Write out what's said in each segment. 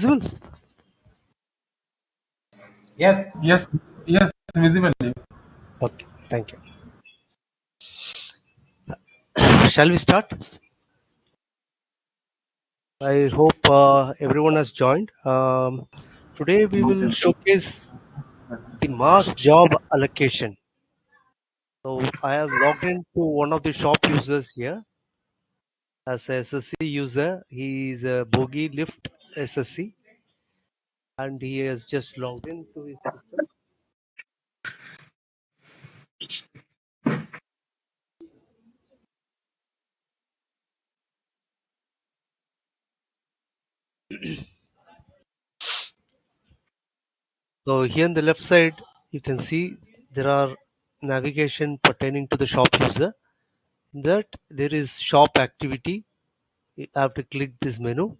Visible? Yes. Yes, yes, visible. Yes. Okay, thank you. Shall we start? I hope everyone has joined. Today we will showcase the mass job allocation. So I have logged into one of the shop users here as a SSC user. He is a Bogie Lift SSC and he has just logged into his system. So here on the left side, you can see there are navigation pertaining to the shop user. That there is shop activity. You have to click this menu.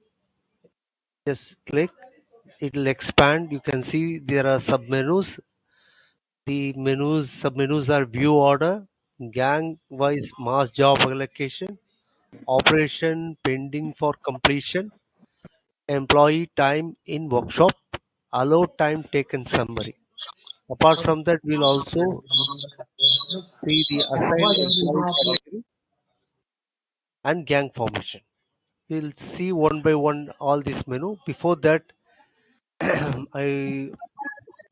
Just click. It will expand. You can see there are submenus. The submenus are view order, gang wise mass job allocation, operation pending for completion, employee time in workshop, allowed time taken summary. Apart from that, we'll also see the assigned employee category and gang formation. We'll see one by one all this menu. Before that, I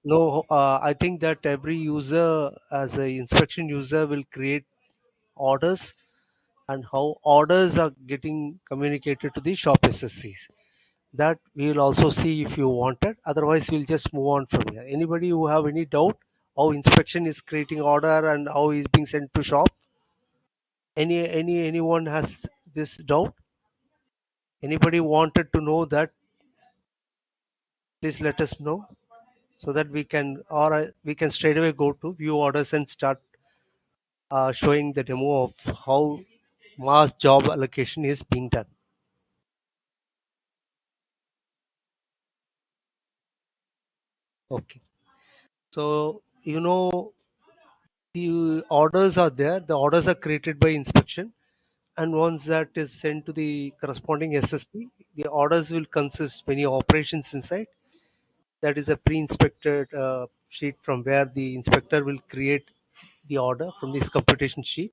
know I think that every user as a inspection user will create orders and how orders are getting communicated to the shop SSCs. That we will also see if you wanted. Otherwise, we'll just move on from here. Anybody who have any doubt how inspection is creating order and how is being sent to shop? Anyone has this doubt? Anybody wanted to know that? Please let us know so that we can or we can straight away go to view orders and start showing the demo of how mass job allocation is being done. Okay. So the orders are there. The orders are created by inspection, and once that is sent to the corresponding SSC, the orders will consist many operations inside. That is a pre-inspected sheet from where the inspector will create the order from this computation sheet.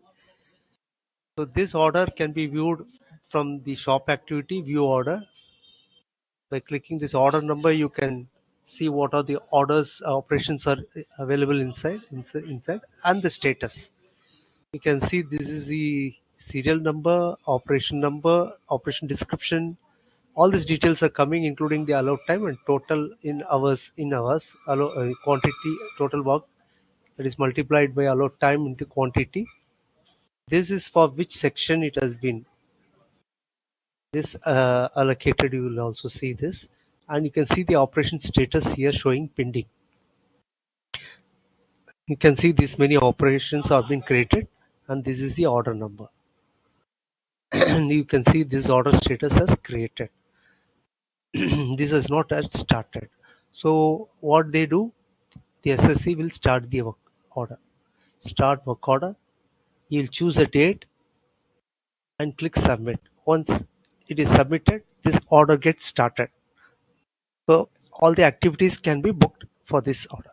So this order can be viewed from the shop activity view order. By clicking this order number, you can see what are the orders operations are available inside and the status. You can see this is the serial number, operation description. All these details are coming, including the allowed time and total in hours. Quantity total work that is multiplied by allowed time into quantity. This is for which section it has been this allocated. You will also see this, and you can see the operation status here showing pending. You can see this many operations have been created, and this is the order number. And you can see this order status has created. This has not yet started. So what they do, the SSC will start the work order. Start work order. You'll choose a date and click submit. Once it is submitted, this order gets started. So all the activities can be booked for this order.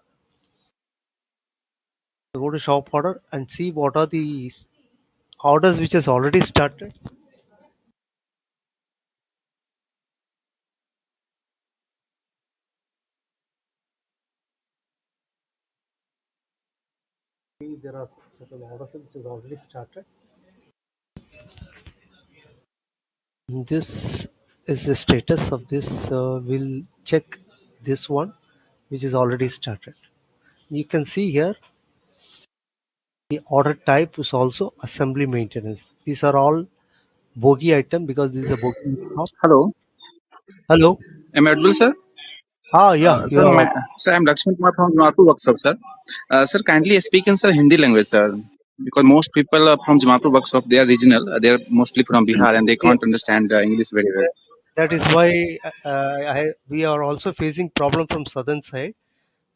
So go to shop order and see what are the orders which has already started. See, there are certain orders which has already started. This is the status of this. We'll check this one, which is already started. You can see here the order type is also assembly maintenance. These are all bogie item because this is a bogie shop. Hello, Hello. am I audible, sir? Ah, yeah, you Sir, are. sir, I'm Lakshman Kumar from Jamalpur Workshop, sir. Sir, kindly speak in sir Hindi language, sir, because most people from Jamalpur Workshop they are regional. They are mostly from Bihar and they Yeah, can't understand English very well. that is why we are also facing problem from southern side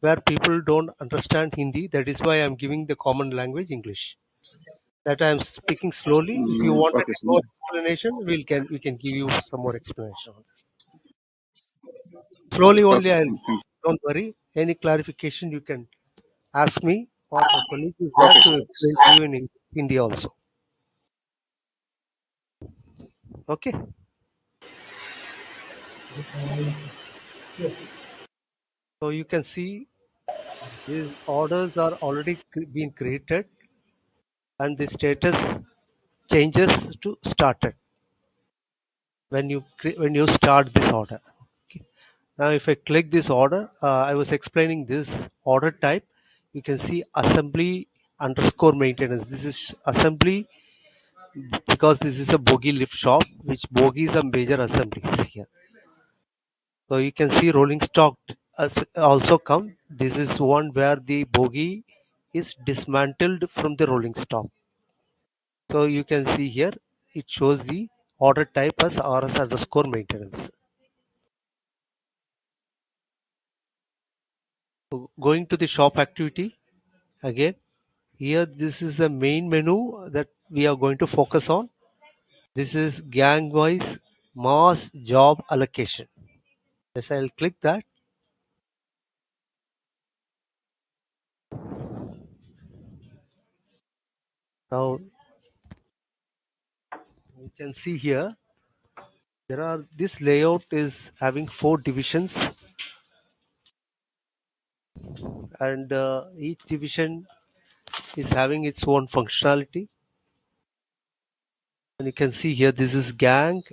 where people don't understand Hindi. That is why I'm giving the common language English. That I'm speaking slowly. If you wanted Okay, sir. more explanation, we can give you some more explanation on this. Slowly only, Okay, I'll, sir. Thank don't worry. Any clarification you can ask me, or my colleague is you. there Okay, to sir. explain to you in Hindi also. Okay. So you can see these orders are already being created, and the status changes to started when you start this order. Okay. Now, if I click this order, I was explaining this order type. You can see assembly underscore maintenance. This is assembly because this is a bogie lift shop, which bogies are major assemblies here. So you can see rolling stock also come. This is one where the bogie is dismantled from the rolling stock. So you can see here it shows the order type as RS underscore maintenance. So going to the shop activity again. Here this is the main menu that we are going to focus on. This is gang wise mass job allocation. Yes, I'll click that. Now you can see here there are this layout is having 4 divisions, and each division is having its own functionality. And you can see here this is gang,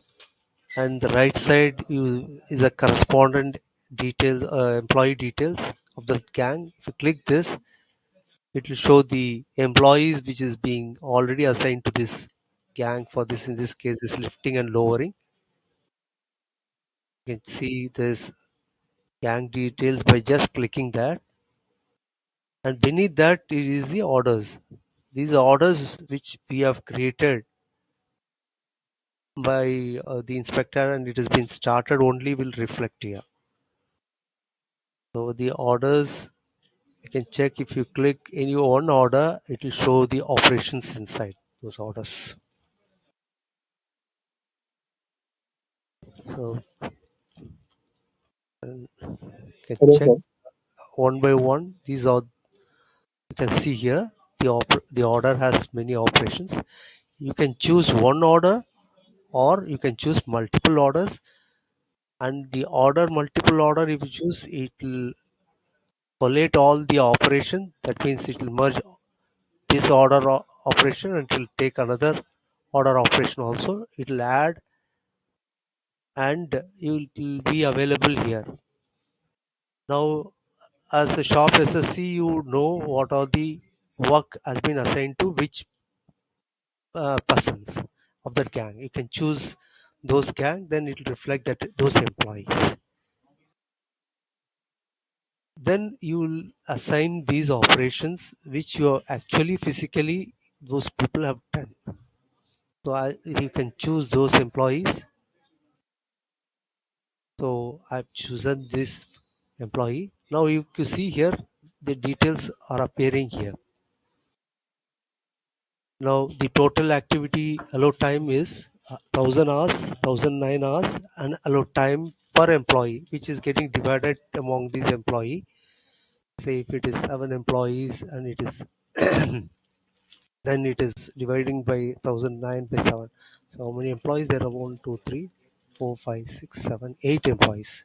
and the right side is a correspondent detail employee details of the gang. If you click this, it will show the employees which is being already assigned to this gang. For this, in this case, is lifting and lowering. You can see this gang details by just clicking that, and beneath that it is the orders. These orders which we have created by the inspector and it has been started only will reflect here. So the orders, you can check. If you click any one order, it will show the operations inside those orders. So you can Hello, check sir. one by one. These are, you can see here the order has many operations. You can choose one order or you can choose multiple orders, and the order multiple order, if you choose, it will collate all the operation. That means it will merge this order operation and it will take another order operation also. It will add and it will be available here. Now, as a shop SSC, you know what are the work has been assigned to which persons of that gang. You can choose those gang, then it will reflect that those employees. Then you will assign these operations which you are actually physically those people have done. So you can choose those employees. So I've chosen this employee. Now you can see here the details are appearing here. Now the total activity allowed time is 1000 hours, 1009 hours, and allowed time per employee, which is getting divided among these employee. Say if it is 7 employees and it is then it is dividing by 1009 by 7. So how many employees there are? 1, 2, 3, 4, 5, 6, 7, 8 employees.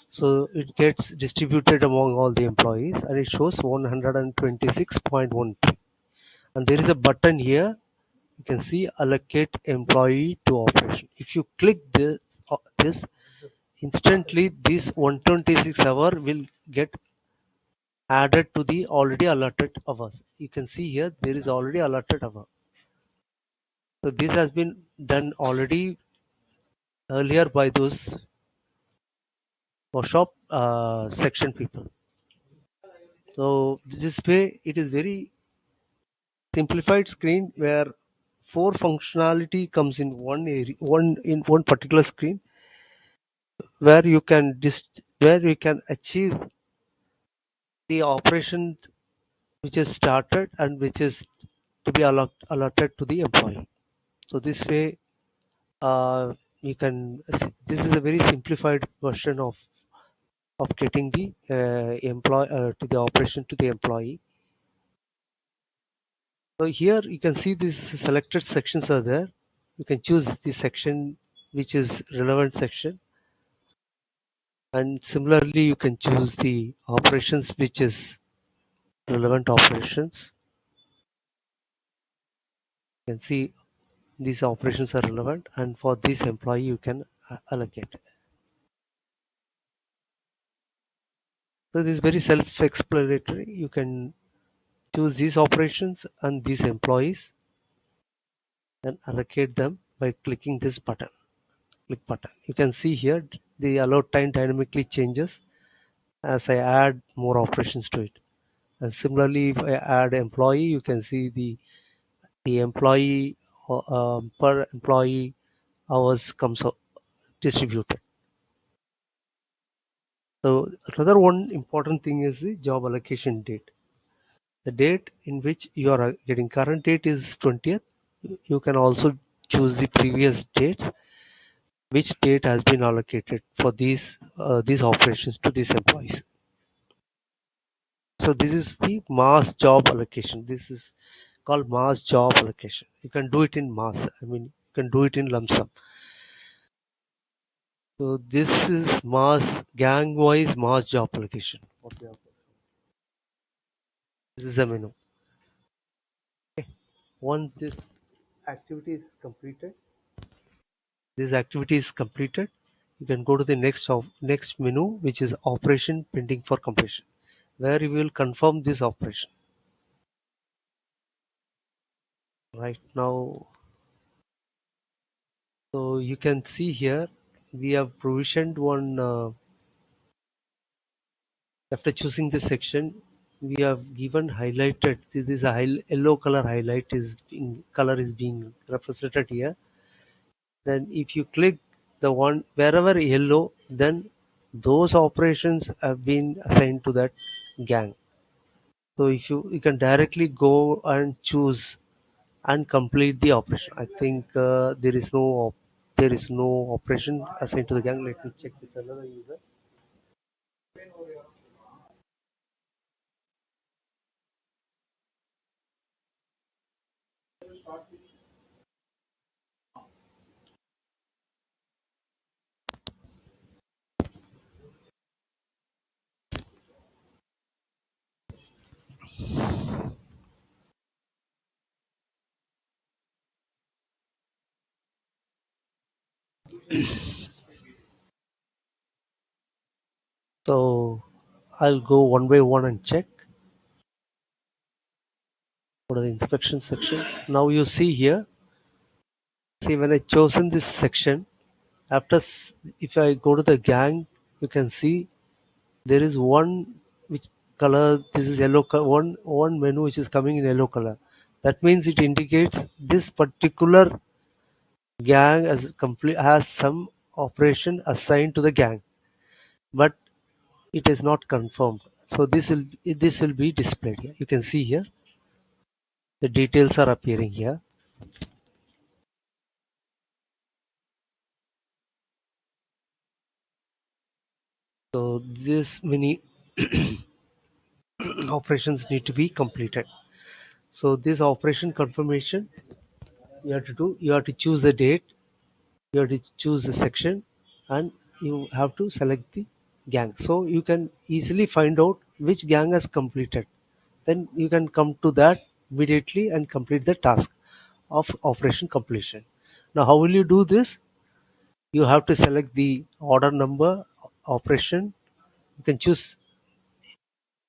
So it gets distributed among all the employees and it shows 126.13. And there is a button here. You can see allocate employee to operation. If you click this instantly, this 126 hour will get added to the already allotted hours. You can see here there is already allotted hour. So this has been done already earlier by those workshop section people. So this way it is very simplified screen where 4 functionality comes in one area, one in one particular screen, where you can where you can achieve the operation which is started and which is to be allotted to the employee. So this way, you can see, this is a very simplified version of getting the employee to the operation to the employee. So here you can see these selected sections are there. You can choose the section which is relevant section, and similarly you can choose the operations which is relevant operations. You can see these operations are relevant, and for this employee you can allocate. So this is very self-explanatory. You can choose these operations and these employees and allocate them by clicking this button. Click button. You can see here the allowed time dynamically changes as I add more operations to it. And similarly, if I add employee, you can see the employee per employee hours comes out distributed. So another one important thing is the job allocation date. The date in which you are getting current date is 20th. You can also choose the previous dates, which date has been allocated for these operations to these employees. So this is the mass job allocation. This is called mass job allocation. You can do it in mass. I mean, you can do it in lump sum. So this is mass gang wise mass job allocation. What we have. This is the menu. Once this activity is completed, you can go to the next menu, which is operation pending for completion, where you will confirm this operation. Right now, so you can see here we have provisioned one. After choosing this section, we have given highlighted. This is a yellow color highlight color is being represented here. Then if you click the one wherever yellow, then those operations have been assigned to that gang. So if you can directly go and choose and complete the operation. I think there is no operation assigned to the gang. Let me check with another user. So I'll go one by one and check. Go to the inspection section. Now you see here. See when I chosen this section, after if I go to the gang, you can see there is one which color. This is yellow color. One menu which is coming in yellow color. That means it indicates this particular gang has some operation assigned to the gang, but it is not confirmed. So this will be displayed here. You can see here the details are appearing here. So this many operations need to be completed. So this operation confirmation you have to choose the date, you have to choose the section, and you have to select the gang. So you can easily find out which gang has completed. Then you can come to that immediately and complete the task of operation completion. Now how will you do this? You have to select the order number operation. You can choose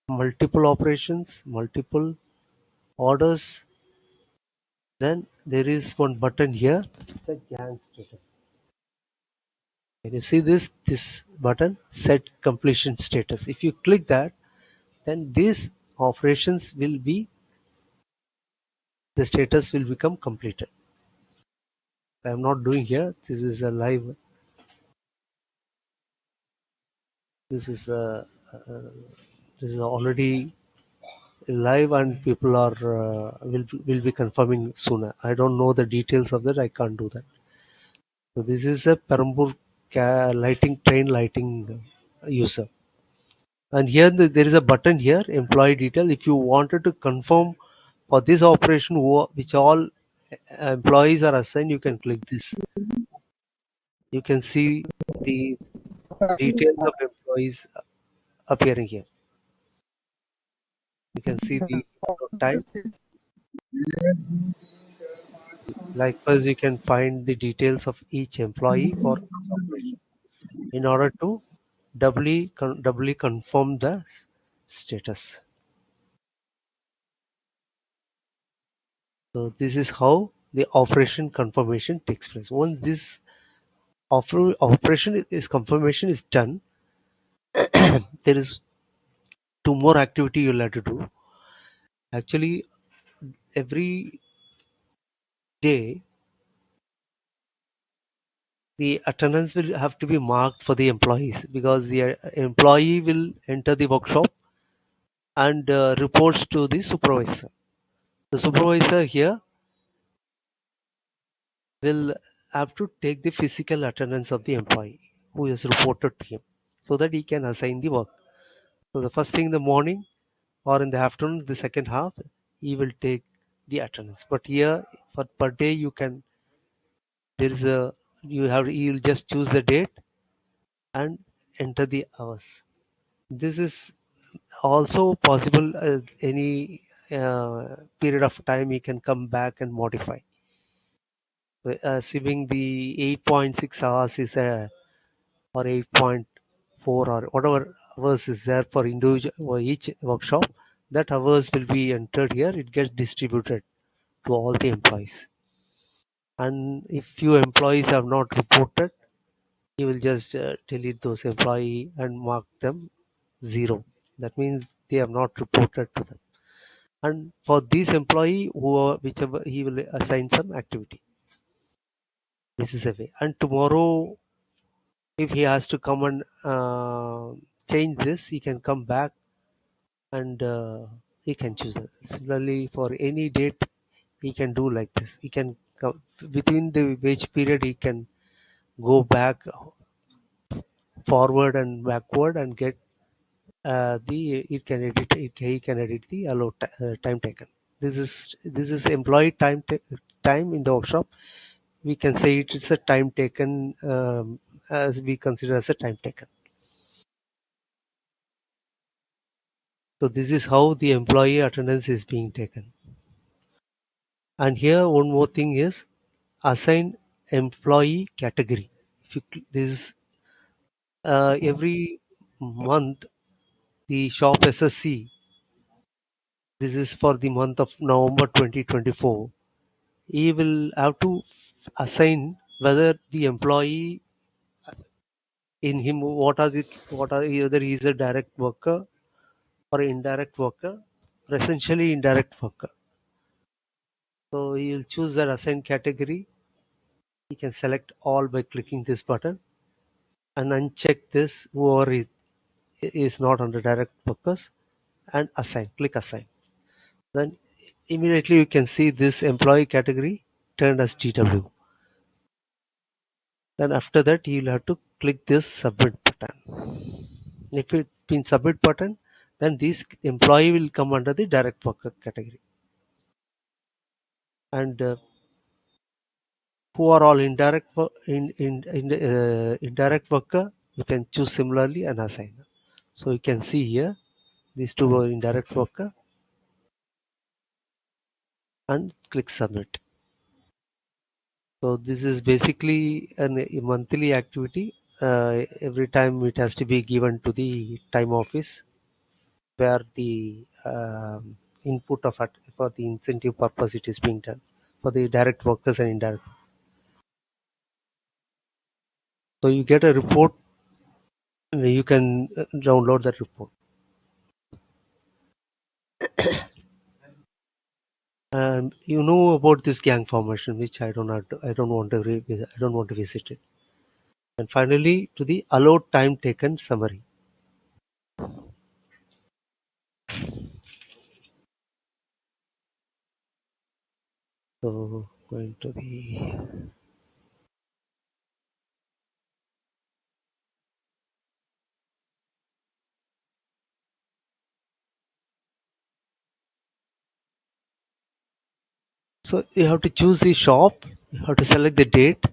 multiple operations, multiple orders. Then there is one button here, set gang status. Can you see this button, set completion status? If you click that, then these operations will be the status will become completed. I am not doing here. This is a live. This is a, uh, this is already live, and people are will be confirming sooner. I don't know the details of that. I can't do that. So this is a Perambur lighting train lighting user. And here there is a button here, employee detail. If you wanted to confirm for this operation which all employees are assigned, you can click this. You can see the details of employees appearing here. You can see the time. Likewise, you can find the details of each employee for each operation in order to doubly confirm the status. So this is how the operation confirmation takes place. Once this operation is confirmation is done, there is two more activity you'll have to do. Actually, every day the attendance will have to be marked for the employees because the employee will enter the workshop and reports to the supervisor. The supervisor here will have to take the physical attendance of the employee who is reported to him so that he can assign the work. So the first thing in the morning or in the afternoon, the second half, he will take the attendance. But here for per day you can there is a you'll just choose the date and enter the hours. This is also possible any period of time you can come back and modify. So, assuming the 8.6 hours is or 8.4 or whatever hours is there for individual or each workshop, that hours will be entered here. It gets distributed to all the employees. And if few employees have not reported, you will just delete those employee and mark them 0. That means they have not reported to them. And for this employee, whichever he will assign some activity. This is a way. And tomorrow, if he has to come and change this, he can come back and he can choose it. Similarly, for any date, he can do like this. He can come within the wage period. He can go back, forward, and backward, and get the it can edit. He can edit the allowed time taken. This is employee time in the workshop. We can say it's a time taken as we consider as a time taken. So this is how the employee attendance is being taken. And here one more thing is assign employee category. If you this every month the shop SSC, this is for the month of November 2024, he will have to assign whether the employee in him what are either he is a direct worker or indirect worker, or essentially indirect worker. So he will choose that assigned category. He can select all by clicking this button and uncheck this whoever is not under direct workers and assign. Click assign. Then immediately you can see this employee category turned as TW. Then after that you'll have to click this submit button. If it been submit button, then this employee will come under the direct worker category. And who are all indirect worker, you can choose similarly and assign. So you can see here these two are indirect worker and click submit. So this is basically a monthly activity. Every time it has to be given to the time office where the input of for the incentive purpose it is being done for the direct workers and indirect. So you get a report and you can download that report. And you know about this gang formation, which I don't have to, I don't want to I don't want to visit it. And finally, to the allowed time taken summary. So going to the So you have to choose the shop, you have to select the date.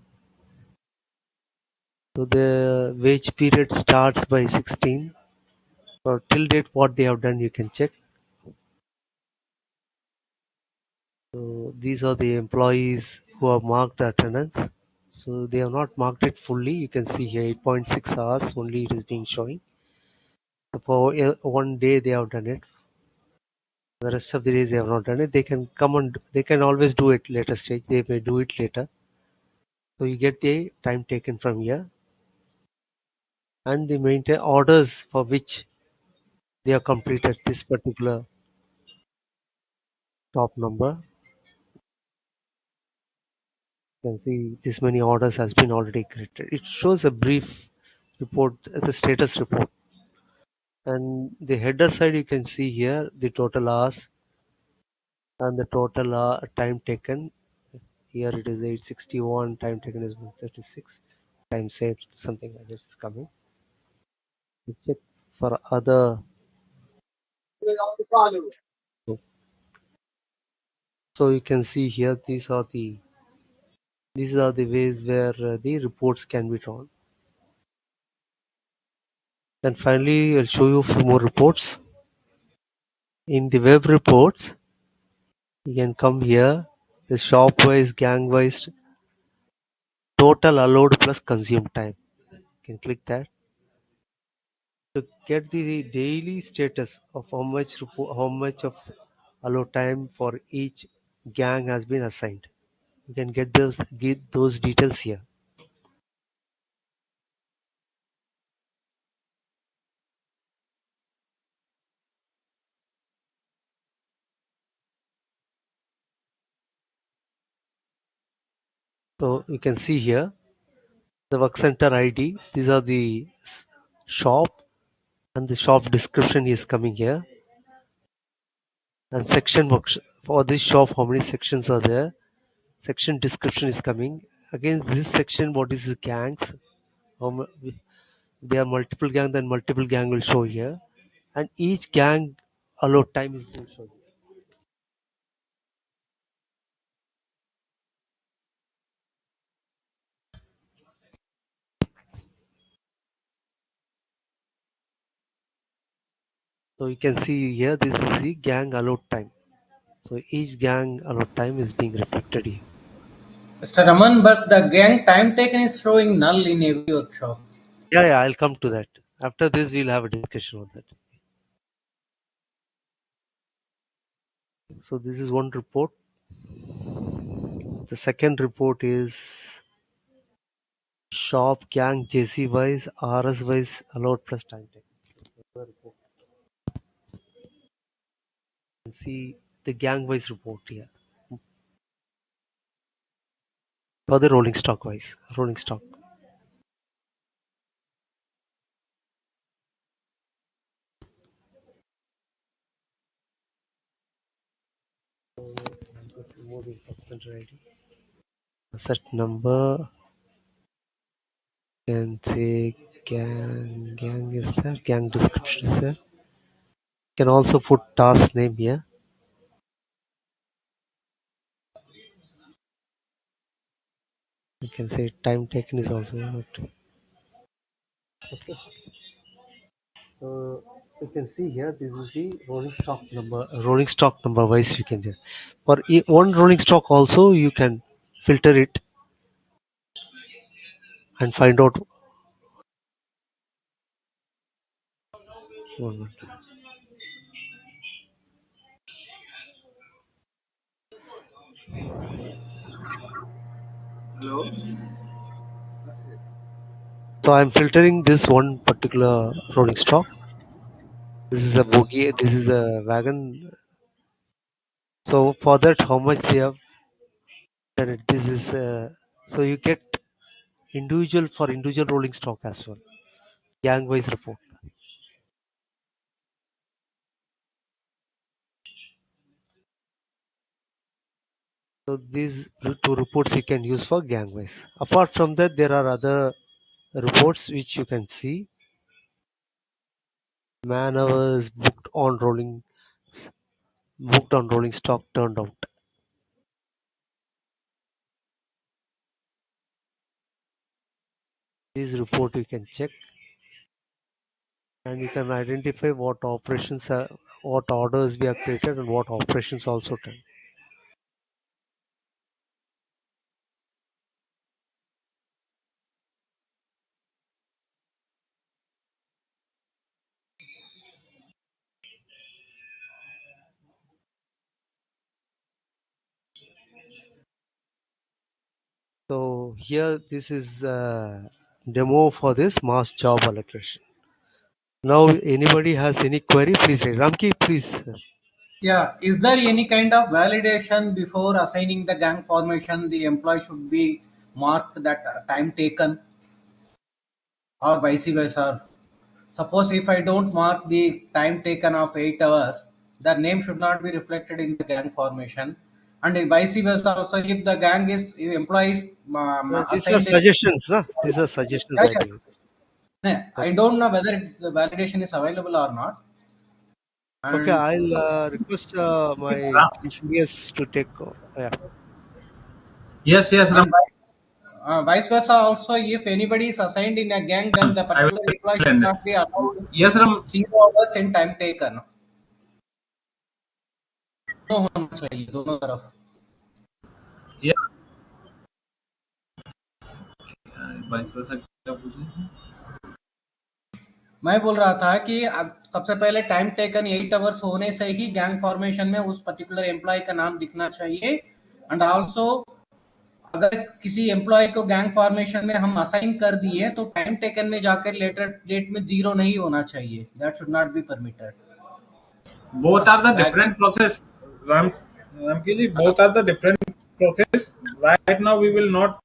So the wage period starts by 16. So till date what they have done you can check. So these are the employees who have marked attendance. So they have not marked it fully. You can see here 8.6 hours only it is being showing. So for one day they have done it. The rest of the days they have not done it. They can come and they can always do it later stage. They may do it later. So you get the time taken from here and the maintain orders for which they have completed this particular top number. You can see this many orders has been already created. It shows a brief report, the status report. And the header side you can see here the total hours and the total time taken. Here it is 861, time taken is 136, time saved something like this is coming. We check for other. So you can see here these are the ways where the reports can be drawn. Then finally I'll show you a few more reports. In the web reports you can come here, the shop wise, gang wise, total allowed plus consumed time. You can click that to get the daily status of how much of allowed time for each gang has been assigned. You can get those details here. So you can see here the work center ID. These are the shop and the shop description is coming here. And section work for this shop, how many sections are there? Section description is coming. Again, this section, what is the gangs? How there are multiple gang, then multiple gang will show here. And each gang allowed time is being shown. So you can see here, this is the gang allowed time. So each gang allowed time is being reflected here. Mr. Raman, but the gang time taken is showing null in every workshop. Yeah, I'll come to that. After this, we'll have a discussion on that. So this is one report. The second report is shop gang JC wise, RS wise allowed plus time take. You can see the gang wise report here. For the rolling stock wise, rolling stock. Asset number can say gang is there, gang description is there. Can also put task name here. You can say time taken is also not. Okay. So you can see here this is the rolling stock number. Rolling stock number wise you can just for one rolling stock also you can filter it and find out. One minute. Hello? So I'm filtering this one particular rolling stock. This is a bogie. This is a wagon. So for that, how much they have done it? This is so you get individual for individual rolling stock as well. Gang wise report. So these two reports you can use for gang wise. Apart from that, there are other reports which you can see. Man hours booked on rolling stock turned out. This report you can check, and you can identify what operations are, what orders we have created, and what operations also done. So here, this is a demo for this mass job allocation. Now, anybody has any query, please raise. Ramki, please. Yeah, is there any kind of validation before assigning the gang formation? The employee should be marked that time taken, or vice versa. Suppose if I don't mark the time taken of 8 hours, the name should not be reflected in the gang formation. And in vice versa, also if the gang is if employees These are assigned in, suggestions, na? These are suggestions yeah, I yeah. give. No, I Okay. don't know whether it's, the validation is available or not. Okay, And I'll request my Ram. seniors to take. Yeah. Yes, yes, Ram. and vice versa also, if anybody is assigned in a gang, then the I will particular employee should explain it. not be allowed to Yes, Ram. 0 hours in time taken. दोनों होना चाहिए दोनों तरफ. Yes. Vice versa क्या पूछे? मैं बोल रहा था कि सबसे पहले टाइम टेकन 8 आवर्स होने से ही गैंग फॉर्मेशन में उस पर्टिकुलर एम्प्लॉय का नाम दिखना चाहिए. एंड आल्सो अगर किसी एम्प्लॉय को गैंग फॉर्मेशन में हम असाइन कर दिए तो टाइम टेकन में जाकर लेटर डेट में 0 नहीं होना चाहिए. That should not be permitted. Both are the back. different process. Ram, Ramkiji, both are the different process. Right now, we will not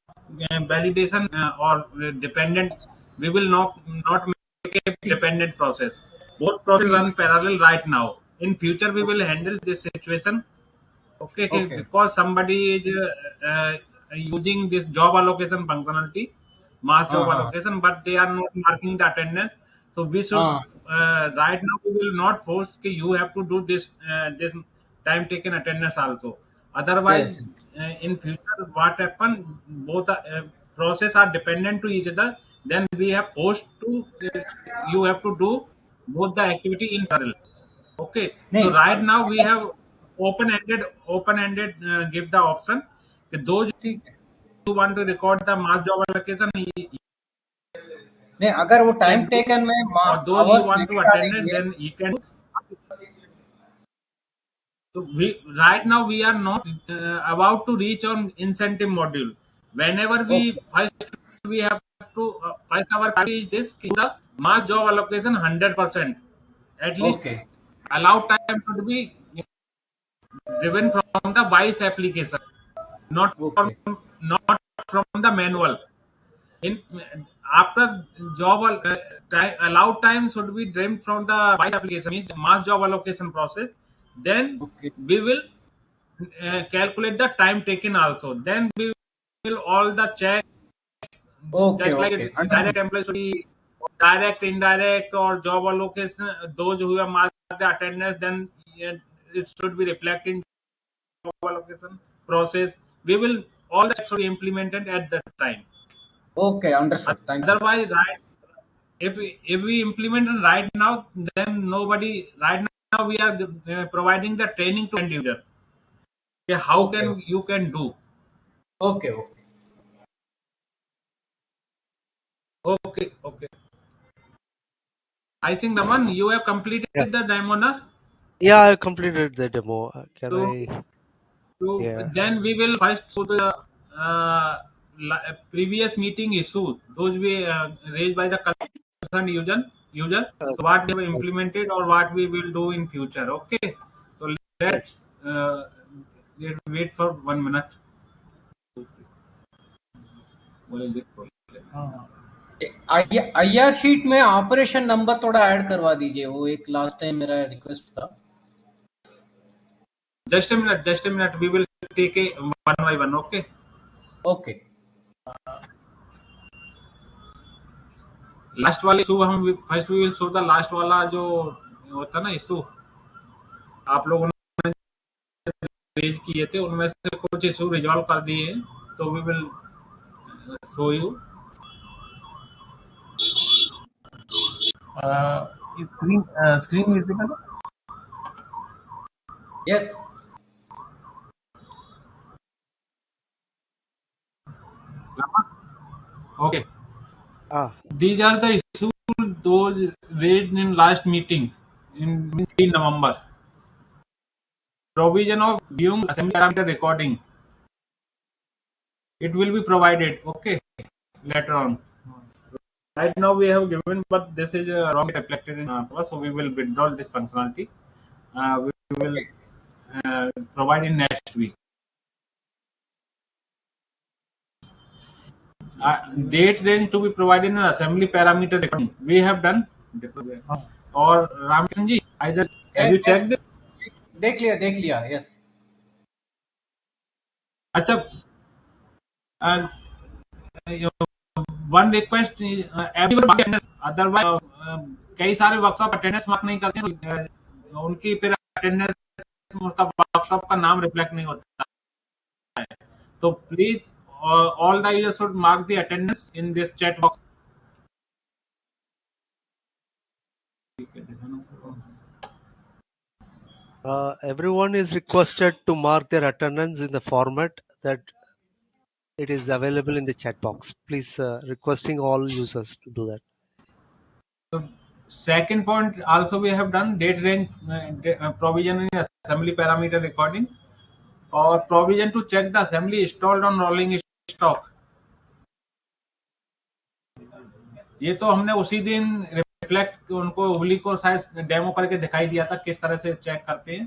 validation or dependent. We will not make a dependent process. Both process ठीक run parallel right now. In future, we will handle this situation. Okay, okay, okay because somebody is using this job allocation functionality, mass हाँ job हाँ allocation, but they are not marking the attendance. So we should हाँ right now we will not force कि you have to do this time taken attendance also. Otherwise, yes in future, what happen? Both process are dependent to each other. Then we have forced to you have to do both the activity in parallel. Okay, so नहीं right now we have open-ended give the option that those ठीक है. who want to record the mass job allocation नहीं अगर वो he time can do, taken में or those who hours want नहीं to attendance डालेंगे. then he can do. So we right now we are not about to reach on incentive module. Whenever okay we first we have to first our priority is this the mass job allocation 100%. At least okay allowed time should be driven from the vice application, not from okay not from the manual. In after job allowed time should be driven from the vice application means mass job allocation process. Then okay we will calculate the time taken also. Then we will all the check okay just like okay a direct understood. employee should be direct, indirect, or job allocation. Those who have marked the attendance, then it should be reflected in job allocation process. We will all that should be implemented at that time. Okay understood. Thank you. Otherwise, right, if we implement it right now, then nobody right now we are providing the training to end user. Okay, how okay can you can do? Okay okay Okay, okay. I think Naman, you have completed Yeah. the demo, na? Yeah, I completed the demo. Can So, I? so Yeah. then we will first show the previous meeting issue. Those we raised by the concerned user. So what we have Okay. implemented or what we will do in future. Okay. So let's wait for 1 minute. IR sheet में operation number थोड़ा add करवा दीजिए. वो एक last time मेरा request था. Just a minute. Just a minute. We will take a one by one. Okay. Okay last वाले issue हम first we will show the last वाला जो होता ना इशू आप लोगों ने रेज किए थे उनमें से कुछ इशू रिजॉल्व कर दिए तो we will show you Is screen visible? Yes. Okay. Ah, These are the issues those raised in last meeting in November. Provision of viewing assembly parameter recording. It will be provided. Okay. Later on. Right now we have given, but this is wrong reflected in so we will withdraw this functionality. We will provide in next week. Date range to be provided in assembly parameter recording. We have done. Or Ramkishan ji, either have you Yes, yes. checked? They clear. Yes. अच्छा, uh, one request everyone attendance otherwise कई सारे workshop attendance mark नहीं करते उनकी फिर attendance उसका workshop का नाम रिफ्लेक्ट नहीं होता है तो please all the users should mark the attendance in this chat box everyone is requested to mark their attendance in the format that it is available in the chat box. Please requesting all users to do that. second point also we have done date range provision in assembly parameter recording or provision to check the assembly installed on rolling stock ये तो हमने उसी दिन reflect उनको ओबली को शायद demo करके दिखाई दिया था किस तरह से चेक करते हैं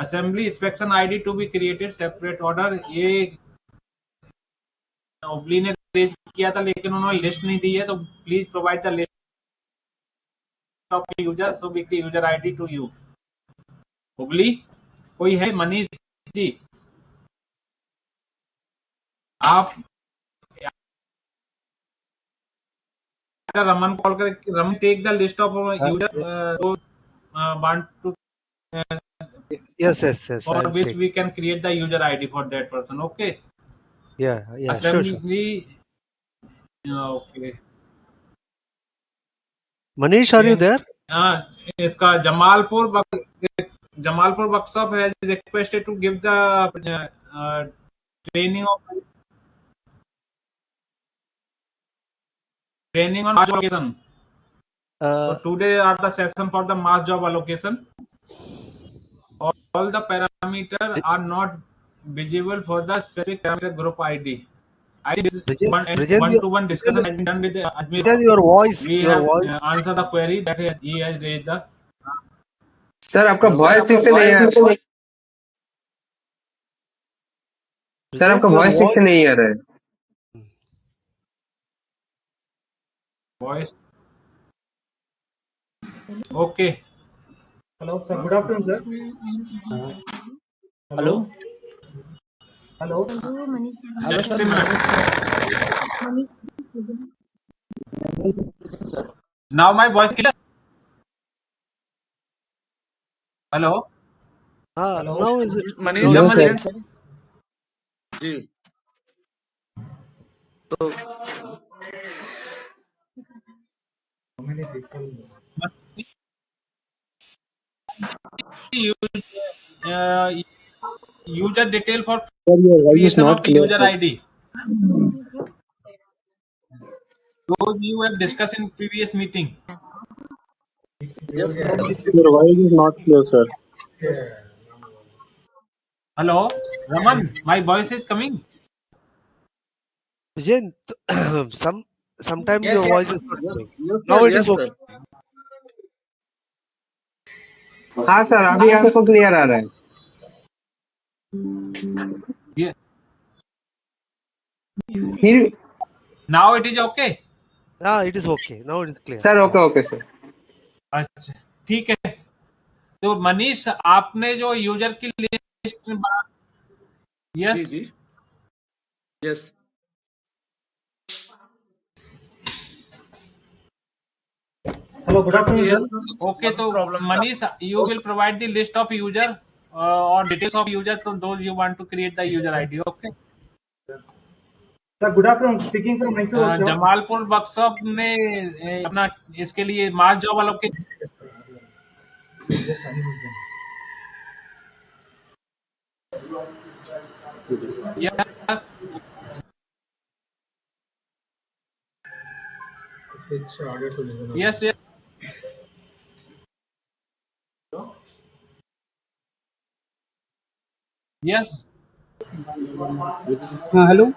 assembly inspection ID to be created separate order ये ओबली ने रेज किया था लेकिन उन्होंने लिस्ट नहीं दी है तो please provide the list of user so we user ID to you ओबली कोई है मनीष जी आप रमन कॉल कर Raman take the list of user want to Yes. for I'll which take. we can create the user ID for that person. Okay. Yeah. Sure. Assembly. Okay. Manish, are you there? इसका Jamalpur workshop has requested to give the training on mass job allocation. So today are the session for the mass job allocation. All the parameters are not visible for the specific parameter group ID. I think this one-to-one discussion has been done with Ajmer. Brijen, We your have voice. answered the query that he has raised. The sir आपका voice ठीक से नहीं आ रहा है sir आपका voice ठीक से नहीं आ रहा है voice. Okay. Hello, sir. Good afternoon, sir. Hello. Hello. Hello, Manish. Just a minute. Now my voice clear. Hello. Hello. Now is it? Manish, now- Manish. Ji User detail for Sir, your voice is creation not of clear, user sir. ID. Those you have discussed in previous meeting. Your voice is not clear, sir. Hello, Raman. My voice is coming. Brijen, sometimes Yes, your yes. voice is not coming. Now it is okay. हाँ sir अभी आपको clear आ रहा है Yeah. फिर Now it is okay. It is okay. Now it is clear. Sir okay sir अच्छा ठीक है तो मनीष आपने जो यूजर की list yes ji yes Hello, good afternoon, sir. Okay तो Manish you will provide the list of user और डिटेल्स ऑफ यूजर तो those you want to create the user ID okay Sir, good afternoon. Speaking from Mysore workshop. Jamalpur workshop ने अपना इसके लिए mass job वालों के yes yes hello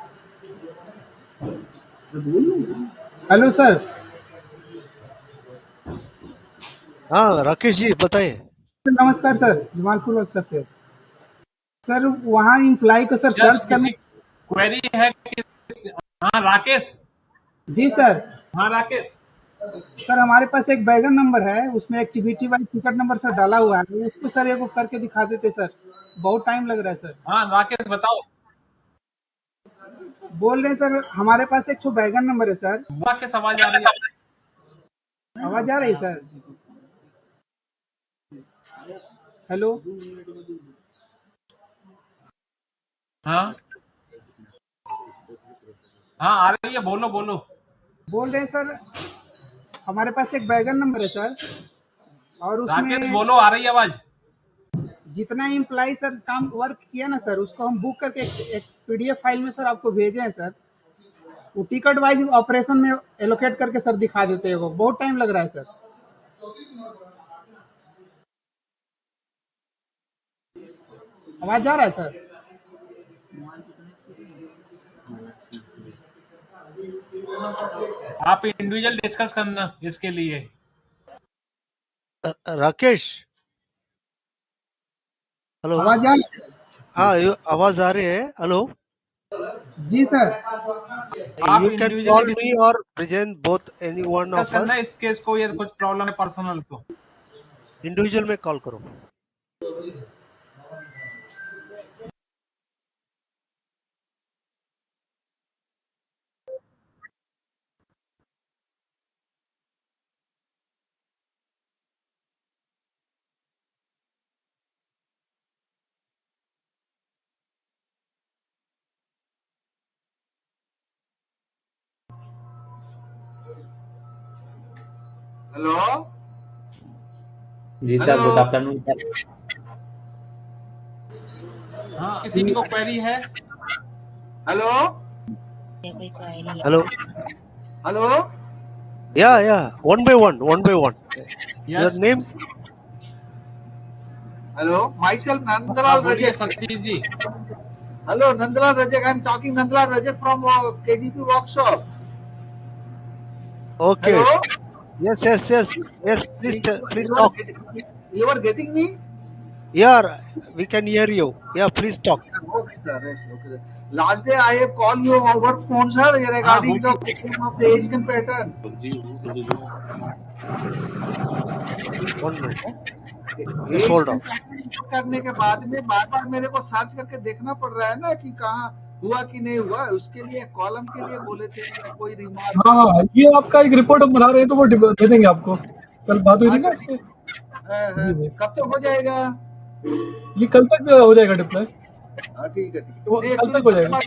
hello sir. हाँ राकेश जी बताइए। नमस्कार सर, जमालपुर वर्कशॉप से। सर वहाँ इम्प्लाई को सर सर्च करने। क्वेरी है हाँ राकेश। जी सर। हाँ राकेश सर हमारे पास एक बैगन नंबर है, उसमें activity wise ticket number sir डाला हुआ है, उसको सर एक करके दिखा देते सर, बहुत टाइम लग रहा है सर। हाँ राकेश बताओ। बोल रहे हैं सर हमारे पास एक बैगन नंबर है सर। राकेश आवाज आ रही है? आवाज आ रही है सर? हेलो हाँ हाँ आ रही है, बोलो बोलो। बोल रहे हैं सर हमारे पास एक बैगन नंबर है सर, और उसमें राकेश बोलो, आ रही है आवाज। जितना एम्प्लाई सर काम वर्क किया ना सर, उसको हम बुक करके एक पीडीएफ फाइल में सर आपको भेजे हैं सर। वो टिकट वाइज ऑपरेशन में एलोकेट करके सर दिखा देते हैं, वो बहुत टाइम लग रहा है सर। आवाज जा रहा है सर? आप इंडिविजुअल डिस्कस करना इसके लिए। राकेश हेलो। आवाज जा रही है? हाँ आवाज आ रही है। Hello ji sir. आप यू कैन कॉल मी और present both any one discuss of करना अस। इस केस को, ये कुछ प्रॉब्लम है पर्सनल तो इंडिविजुअल में कॉल करो। Hello ji sir, good afternoon sir. हाँ किसी को क्वेरी है? हेलो हेलो हेलो या one by one. Your name? Hello myself हाँ नंदलाल बोलिए Rajak. Satish ji. Hello Nandlal Rajak, I am talking Nandlal Rajak from KGP workshop. Okay hello yes please talk. you are getting me? यार we can hear you. Yeah please talk. Okay, sir. Okay, sir. Last day I have called you over phone, sir, regarding the question of the age scan pattern. One minute just age hold scan on. Pattern करने के बाद में बार बार मेरे को search करके देखना पड़ रहा है ना कि कहाँ हुआ कि नहीं हुआ। उसके लिए कॉलम के लिए बोले थे या कोई रिमार्क। हाँ, ये आपका एक रिपोर्ट हम बना रहे हैं तो वो दे देंगे आपको। कल बात हुई थी ना आपसे। जी जी, कब तक हो जाएगा? ये कल तक हो जाएगा डिप्लॉय। हाँ ठीक है ठीक है। वो नहीं, कल एक्चुअली तक हो जाएगा।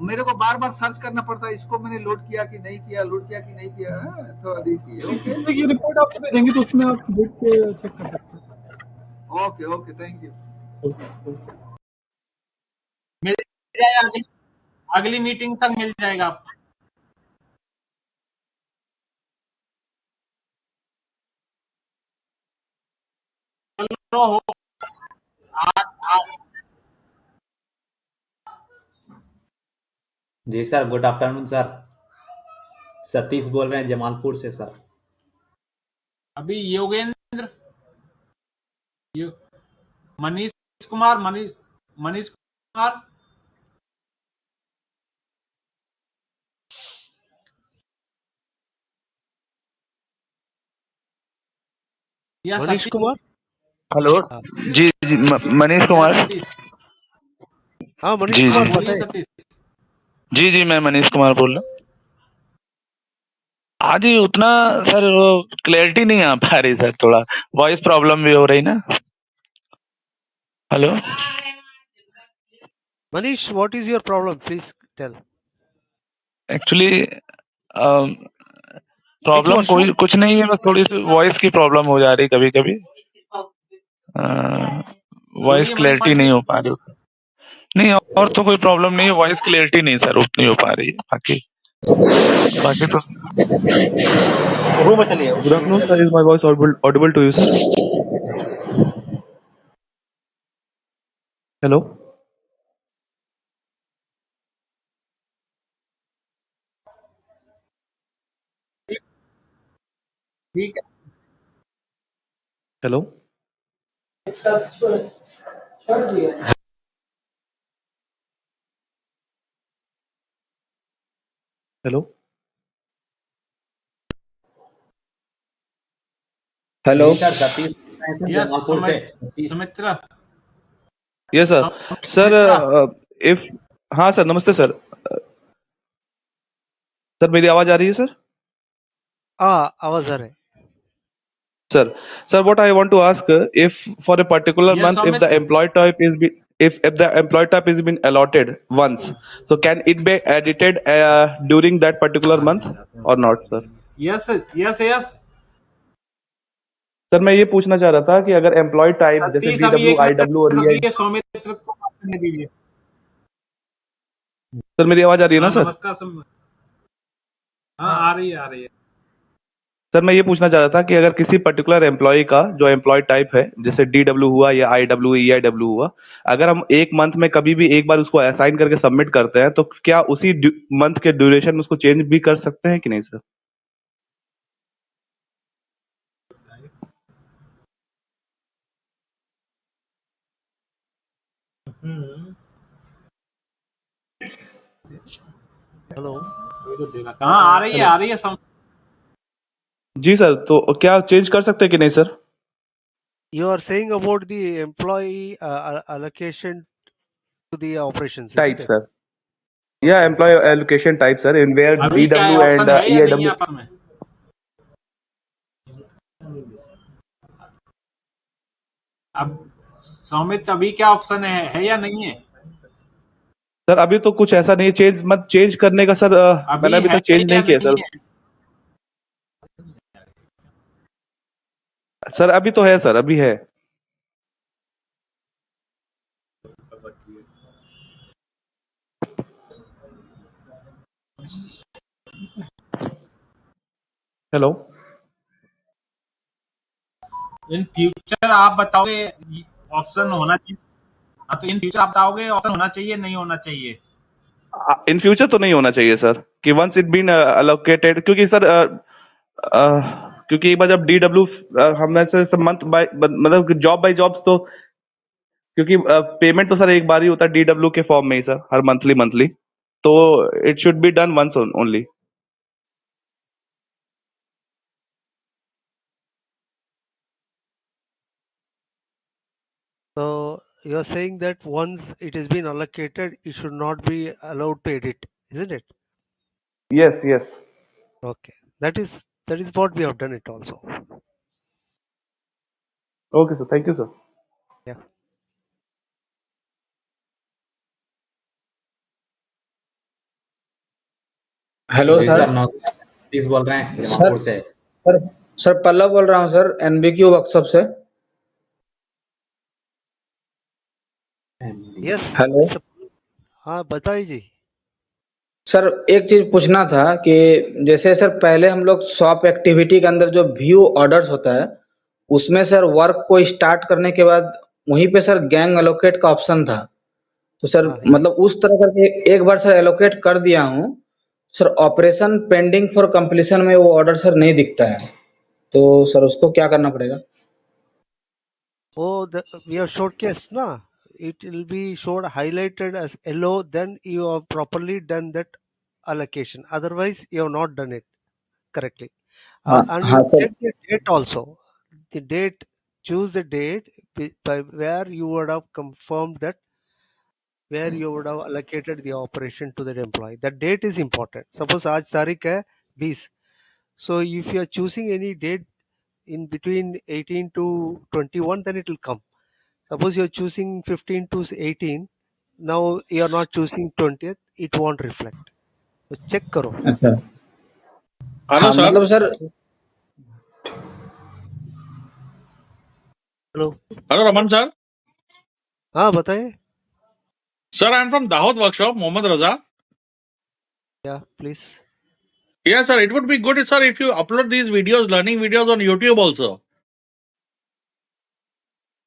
मेरे को बार बार सर्च करना पड़ता है, इसको मैंने लोड किया कि नहीं किया, लोड किया कि नहीं किया। थोड़ा देखिए। ओके ये रिपोर्ट आपको दे देंगे तो उसमें आप देख के चेक कर सकते ओके ओके, थैंक यू। हैं। मिल जाएगा, अगली मीटिंग तक मिल जाएगा आपको। चलो हो जी sir, good afternoon sir. Satish बोल रहे हैं जमालपुर से सर। अभी योगेंद्र मनीष कुमार मनीष कुमार या मनीष सतीश? कुमार। हेलो हाँ जी जी मनीष कुमार। सतीश हाँ मनीष जी कुमार जी बोलिए बताइए। सतीश। जी जी मैं मनीष कुमार बोल रहा हूँ। हाँ जी उतना सर वो क्लैरिटी नहीं आ पा रही सर, थोड़ा वॉइस प्रॉब्लम भी हो रही ना। Hello Manish what is your problem please tell. Actually It problem was कोई shown. कुछ नहीं है, बस थोड़ी सी वॉइस की प्रॉब्लम हो जा रही कभी कभी, वॉइस बोलिए मनीष क्लियरिटी भाई। नहीं हो पा रही। नहीं, और तो कोई प्रॉब्लम नहीं है, वॉइस क्लियरिटी नहीं सर उतनी हो पा रही है, बाकी बाकी तो Good afternoon, sir. Is my voice audible to you, sir? Hello? ठीक है। Hello? Hello? Hello. Ji sir, Satish बोल रहे हैं सर, यस जमालपुर से। Satish. Sumitra. Yes, sir. Sir, Sumitra. if हाँ सर, नमस्ते सर। सर मेरी आवाज आ रही है सर? आवाज आ रहा है। Sir, what I want to ask, if for a particular yes month, if the Amit. employee type if the employee type is been allotted once, so can it be edited during that particular month or not, sir? Yes yes yes. Sir मैं ये पूछना चाह रहा था कि अगर employ type जैसे सतीश अभी DW, एक IW मिनट और EI। रुकिए, सौमित्र को बात करने दीजिए। सर मेरी आवाज आ रही है ना हाँ सर? नमस्कार। हाँ आ रही है आ रही है। सर मैं ये पूछना चाह रहा था कि अगर किसी पर्टिकुलर एम्प्लॉय का जो एम्प्लॉय टाइप है जैसे DW हुआ या IW EIW हुआ, अगर हम एक मंथ में कभी भी एक बार उसको असाइन करके सबमिट करते हैं तो क्या उसी मंथ के ड्यूरेशन में उसको चेंज भी कर सकते हैं कि नहीं सर? हेलो। हाँ आ रही है हेलो आ रही है जी सर, तो क्या चेंज कर सकते हैं कि नहीं sir? You are saying about the employee allocation to the operations, isn't type it? Sir, या employee allocation type sir, in where अभी क्या DW ऑप्शन एंड है या नहीं है EIW। आपस में? अब सौमित अभी क्या ऑप्शन है या नहीं है? सर अभी तो कुछ ऐसा नहीं, चेंज करने का सर, मैंने अभी अभी है तक चेंज या नहीं किया नहीं सर। है? सर अभी तो है सर, अभी है। हेलो इन फ्यूचर आप बताओगे ऑप्शन होना चाहिए। हाँ तो इन फ्यूचर आप बताओगे ऑप्शन होना चाहिए नहीं होना चाहिए? इन फ्यूचर तो नहीं होना चाहिए सर कि वंस इट बीन अलोकेटेड, क्योंकि सर क्योंकि एक बार जब DW हम ऐसे मंथ बाय मतलब जॉब बाय जॉब, तो क्योंकि पेमेंट तो सर एक बार ही होता है DW के फॉर्म में ही सर, हर मंथली मंथली, तो it should be done once only. So you are saying that once it has been allocated, it should not be allowed to edit, isn't it? Yes yes. Okay. That is what we have done it also. Okay sir, thank you sir. Yeah. Hello ji sir. Sir, नमस्कार। सतीश बोल रहे हैं sir Jamalpur से। Sir sir Pallav बोल रहा हूँ sir, NBQ workshop से। Yes, hello Mr. हाँ बताइए जी। सर, एक चीज पूछना था कि जैसे सर पहले हम लोग शॉप एक्टिविटी के अंदर जो व्यू ऑर्डर्स होता है उसमें सर वर्क को स्टार्ट करने के बाद वहीं पे सर गैंग एलोकेट का ऑप्शन था। तो सर हाँ मतलब उस तरह करके एक बार सर एलोकेट कर दिया हूँ, sir operation pending for completion में वो ऑर्डर सर नहीं दिखता है, तो सर उसको क्या करना पड़ेगा? we have showcased na. It will be showed highlighted as yellow. Then you have properly done that allocation. Otherwise, you have not done it correctly. हाँ And you हाँ sir. check the date also. The date, choose the date by where you would have confirmed that, where you would have allocated the operation to that employee. That date is important. Suppose आज तारीख है 20. So if you are choosing any date in between 18 to 21, then it will come. Suppose you're choosing 15 to 18, now you're not choosing 20th, it won't reflect. तो check करो। अच्छा hello हाँ sir मतलब sir hello. Hello Raman sir हाँ बताइए। Sir I am from Dahod workshop Mohammad Raza yeah please. yes sir it would be good sir if you upload these videos learning videos on YouTube also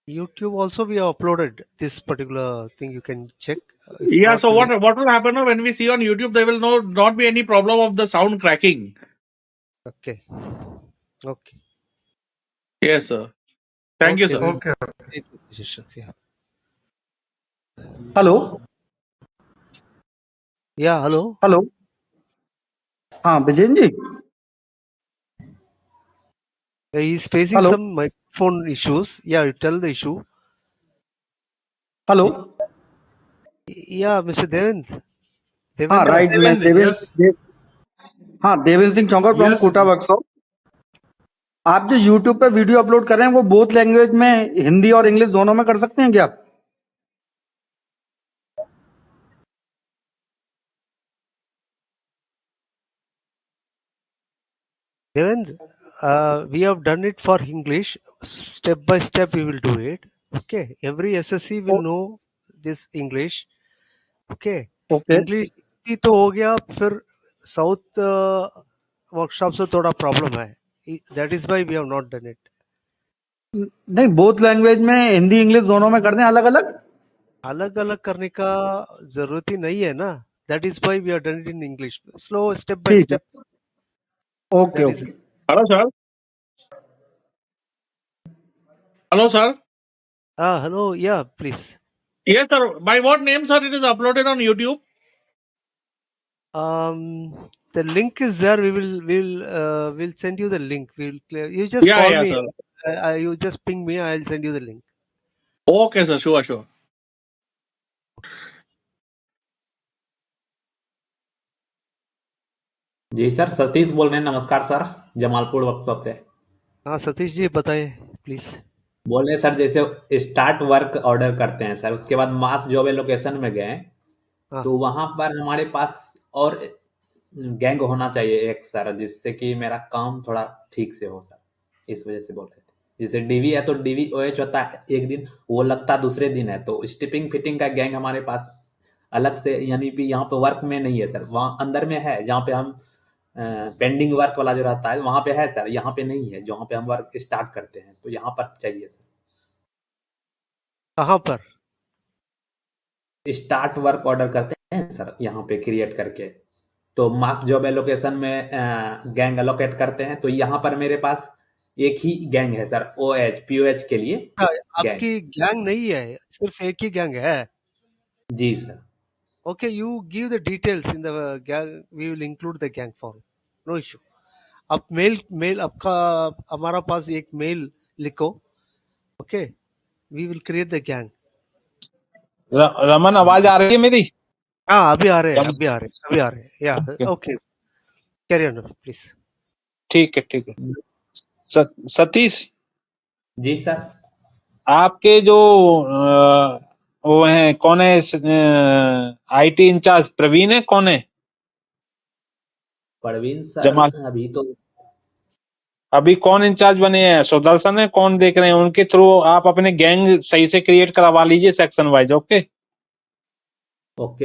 YouTube also we have uploaded this particular thing. You can check. If yeah not, so you will. what will happen when we see on YouTube there will not be any problem of the sound cracking Okay. Okay. yes sir thank you Okay. sir We will take the suggestions. Yeah. Hello Yeah. Hello. Hello हाँ Vijendra ji He's facing hello some microphone issues. Yeah. You tell the issue. Hello Yeah, Mr. Devendra. हाँ Devendra. Right मैं Devendra, yes, हाँ Devendra Singh Chaunkar from yes. Kota workshop. आप जो YouTube पे video upload कर रहे हैं वो बोथ लैंग्वेज में हिंदी और इंग्लिश दोनों में कर सकते हैं क्या आप? Devendra, we have done it for English. Step by step, we will do it. Okay. Every SSC will know this English. Okay. Okay English की तो हो गया, फिर साउथ वर्कशॉप से थोड़ा प्रॉब्लम है. That is why we have not done it. नहीं both language में हिंदी इंग्लिश दोनों में कर दें अलग अलग। अलग अलग करने का जरूरत ही नहीं है ना. That is why we are done it in English. Slow step by ठीक है step. Okay that is. Okay hello sir hello. या please. yes sir by what name sir it is uploaded on YouTube The link is there. We'll send you the link. You just yeah call yeah me. sir You just ping me. I'll send you the link. okay sir sure ji sir, Satish बोल रहे हैं। नमस्कार sir, Jamalpur workshop से। हाँ सतीश जी बताइए please. बोल रहे हैं सर, जैसे स्टार्ट वर्क ऑर्डर करते हैं सर, उसके बाद मास जॉब एलोकेशन में गए हाँ. तो वहां पर हमारे पास और गैंग होना चाहिए एक सर, जिससे कि मेरा काम थोड़ा ठीक से हो सर, इस वजह से बोल रहे थे। जैसे डीवी है तो डीवी ओएच होता है एक दिन, वो लगता दूसरे दिन है, तो स्टिपिंग फिटिंग का गैंग हमारे पास अलग से, यानी कि यहाँ पे वर्क में नहीं है सर, वहाँ अंदर में है जहाँ पे हम पेंडिंग वर्क वाला जो रहता है वहाँ पे है सर, यहाँ पे नहीं है जहाँ पे हम वर्क स्टार्ट करते हैं, तो यहाँ पर चाहिए सर। कहाँ पर? स्टार्ट वर्क ऑर्डर करते हैं सर यहाँ पे क्रिएट करके, तो मास जॉब एलोकेशन में गैंग एलोकेट करते हैं, तो यहाँ पर मेरे पास एक ही गैंग है सर, ओएच पीओएच के लिए गैंग। आपकी गैंग नहीं है, सिर्फ एक ही गैंग है. जी sir. Okay. You give the details in the gang. We will include the gang form. No issue. आप मेल आपका हमारा पास एक मेल लिखो. Okay. We will create the gang. Raman, आवाज आ रही है मेरी? हाँ अभी आ रहे हैं. या ओके. Carry on please. ठीक है सतीश जी सर। आपके जो वो हैं, कौन है आईटी इंचार्ज? प्रवीण है? कौन है? परवीन सर अभी तो अभी कौन इंचार्ज बने हैं? सुदर्शन है? कौन देख रहे हैं? उनके थ्रू आप अपने गैंग सही से क्रिएट करवा लीजिए सेक्शन वाइज. Okay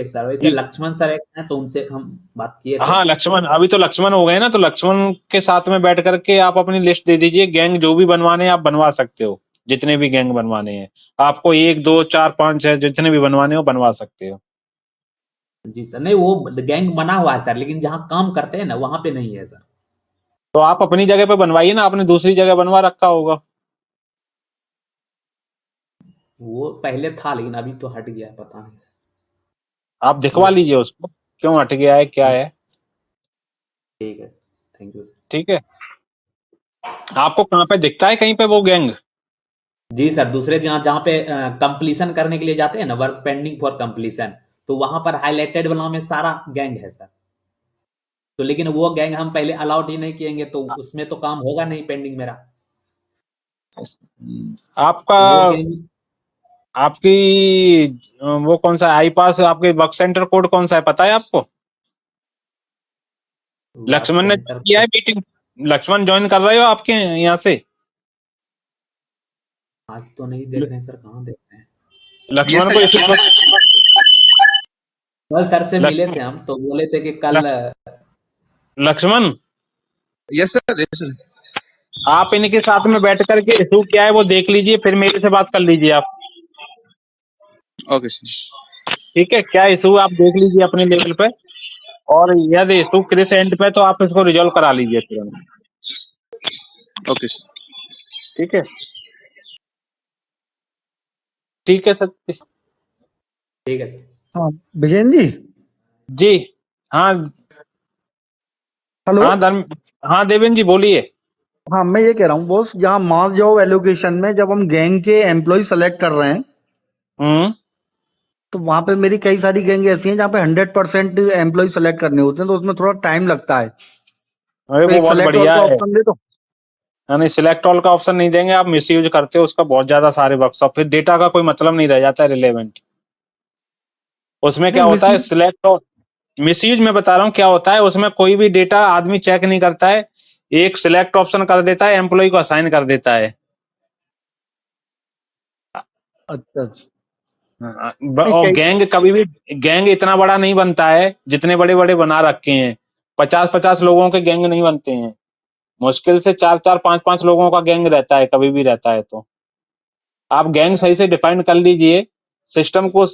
sir. वैसे लक्ष्मण सर एक हैं तो उनसे हम बात किए थे। हाँ लक्ष्मण, अभी तो लक्ष्मण हो गए ना, तो लक्ष्मण के साथ में बैठ करके आप अपनी लिस्ट दे दीजिए. गैंग जो भी बनवाने हैं आप बनवा सकते हो, जितने भी गैंग बनवाने हैं आपको, 1 2 4 5 6 जितने भी बनवाने हो बनवा सकते हो. जी सर। नहीं वो गैंग बना हुआ है सर, लेकिन जहाँ काम करते हैं ना वहां पे नहीं है सर। तो आप अपनी जगह पे बनवाइए ना, आपने दूसरी जगह बनवा रखा होगा. वो पहले था लेकिन अभी तो हट गया, पता नहीं। आप दिखवा लीजिए उसको, क्यों हट गया है, क्या है. ठीक है, थैंक यू। ठीक है. आपको कहाँ पे दिखता है कहीं पे वो गैंग? जी सर, दूसरे जहाँ पे कंप्लीशन करने के लिए जाते हैं ना, वर्क पेंडिंग फॉर कंप्लीशन, तो वहां पर हाईलाइटेड वाला में सारा गैंग है सर। तो लेकिन वो गैंग हम पहले अलाउड ही नहीं किएंगे तो उसमें तो काम होगा नहीं पेंडिंग मेरा। आपका आपकी वो कौन सा आई पास, आपके वर्क सेंटर कोड कौन सा है, पता है आपको? लक्ष्मण ने सेंटर किया है मीटिंग? लक्ष्मण ज्वाइन कर रहे हो आपके यहाँ से? आज तो नहीं देख रहे हैं सर, कहाँ देख रहे हैं? लक्ष्मण को इसी कल सर से मिले लक्ष्मण थे हम, तो बोले थे कि कल Lakshman Yes, sir. Yes, sir. आप इनके साथ में बैठ करके इशू क्या है वो देख लीजिए, फिर मेरे से बात कर लीजिए आप। Okay, sir. ठीक है, क्या इशू आप देख लीजिए अपने लेवल पे, और यदि इशू क्रिस एंड पे तो आप इसको रिजॉल्व करा लीजिए तुरंत। Okay, sir. ठीक है, ठीक है सतीश ठीक है सर। हाँ विजयन जी। जी। हाँ हेलो। हाँ हाँ देवेंद्र जी बोलिए। हाँ मैं ये कह रहा हूँ बॉस, जहाँ मास जॉब एलोकेशन में जब हम गैंग के एम्प्लॉय सेलेक्ट कर रहे हैं, तो वहां पे मेरी कई सारी गैंग ऐसी हैं जहाँ पे 100% एम्प्लॉय सेलेक्ट करने होते हैं, तो उसमें थोड़ा टाइम लगता है। अरे तो वो एक बहुत सेलेक्ट ऑल बढ़िया का है। ऑप्शन दे दो। नहीं, सिलेक्ट ऑल का ऑप्शन नहीं देंगे, आप मिस यूज करते हो उसका बहुत ज्यादा सारे वर्कशॉप, फिर डेटा का कोई मतलब नहीं रह जाता है रिलेवेंट। उसमें नहीं क्या होता है मिस सिलेक्ट और मिस यूज में बता रहा हूँ क्या होता है, उसमें कोई भी डेटा आदमी चेक नहीं करता है, एक सिलेक्ट ऑप्शन कर देता है, एम्प्लॉय को असाइन कर देता है। अच्छा नहीं और कई गैंग कभी भी गैंग इतना बड़ा नहीं बनता है जितने बड़े बड़े बना रखे हैं। 50-50 लोगों के गैंग नहीं बनते हैं, मुश्किल से 4-4 5-5 लोगों का गैंग रहता है, कभी भी रहता है। तो आप गैंग सही से डिफाइन कर लीजिए, सिस्टम को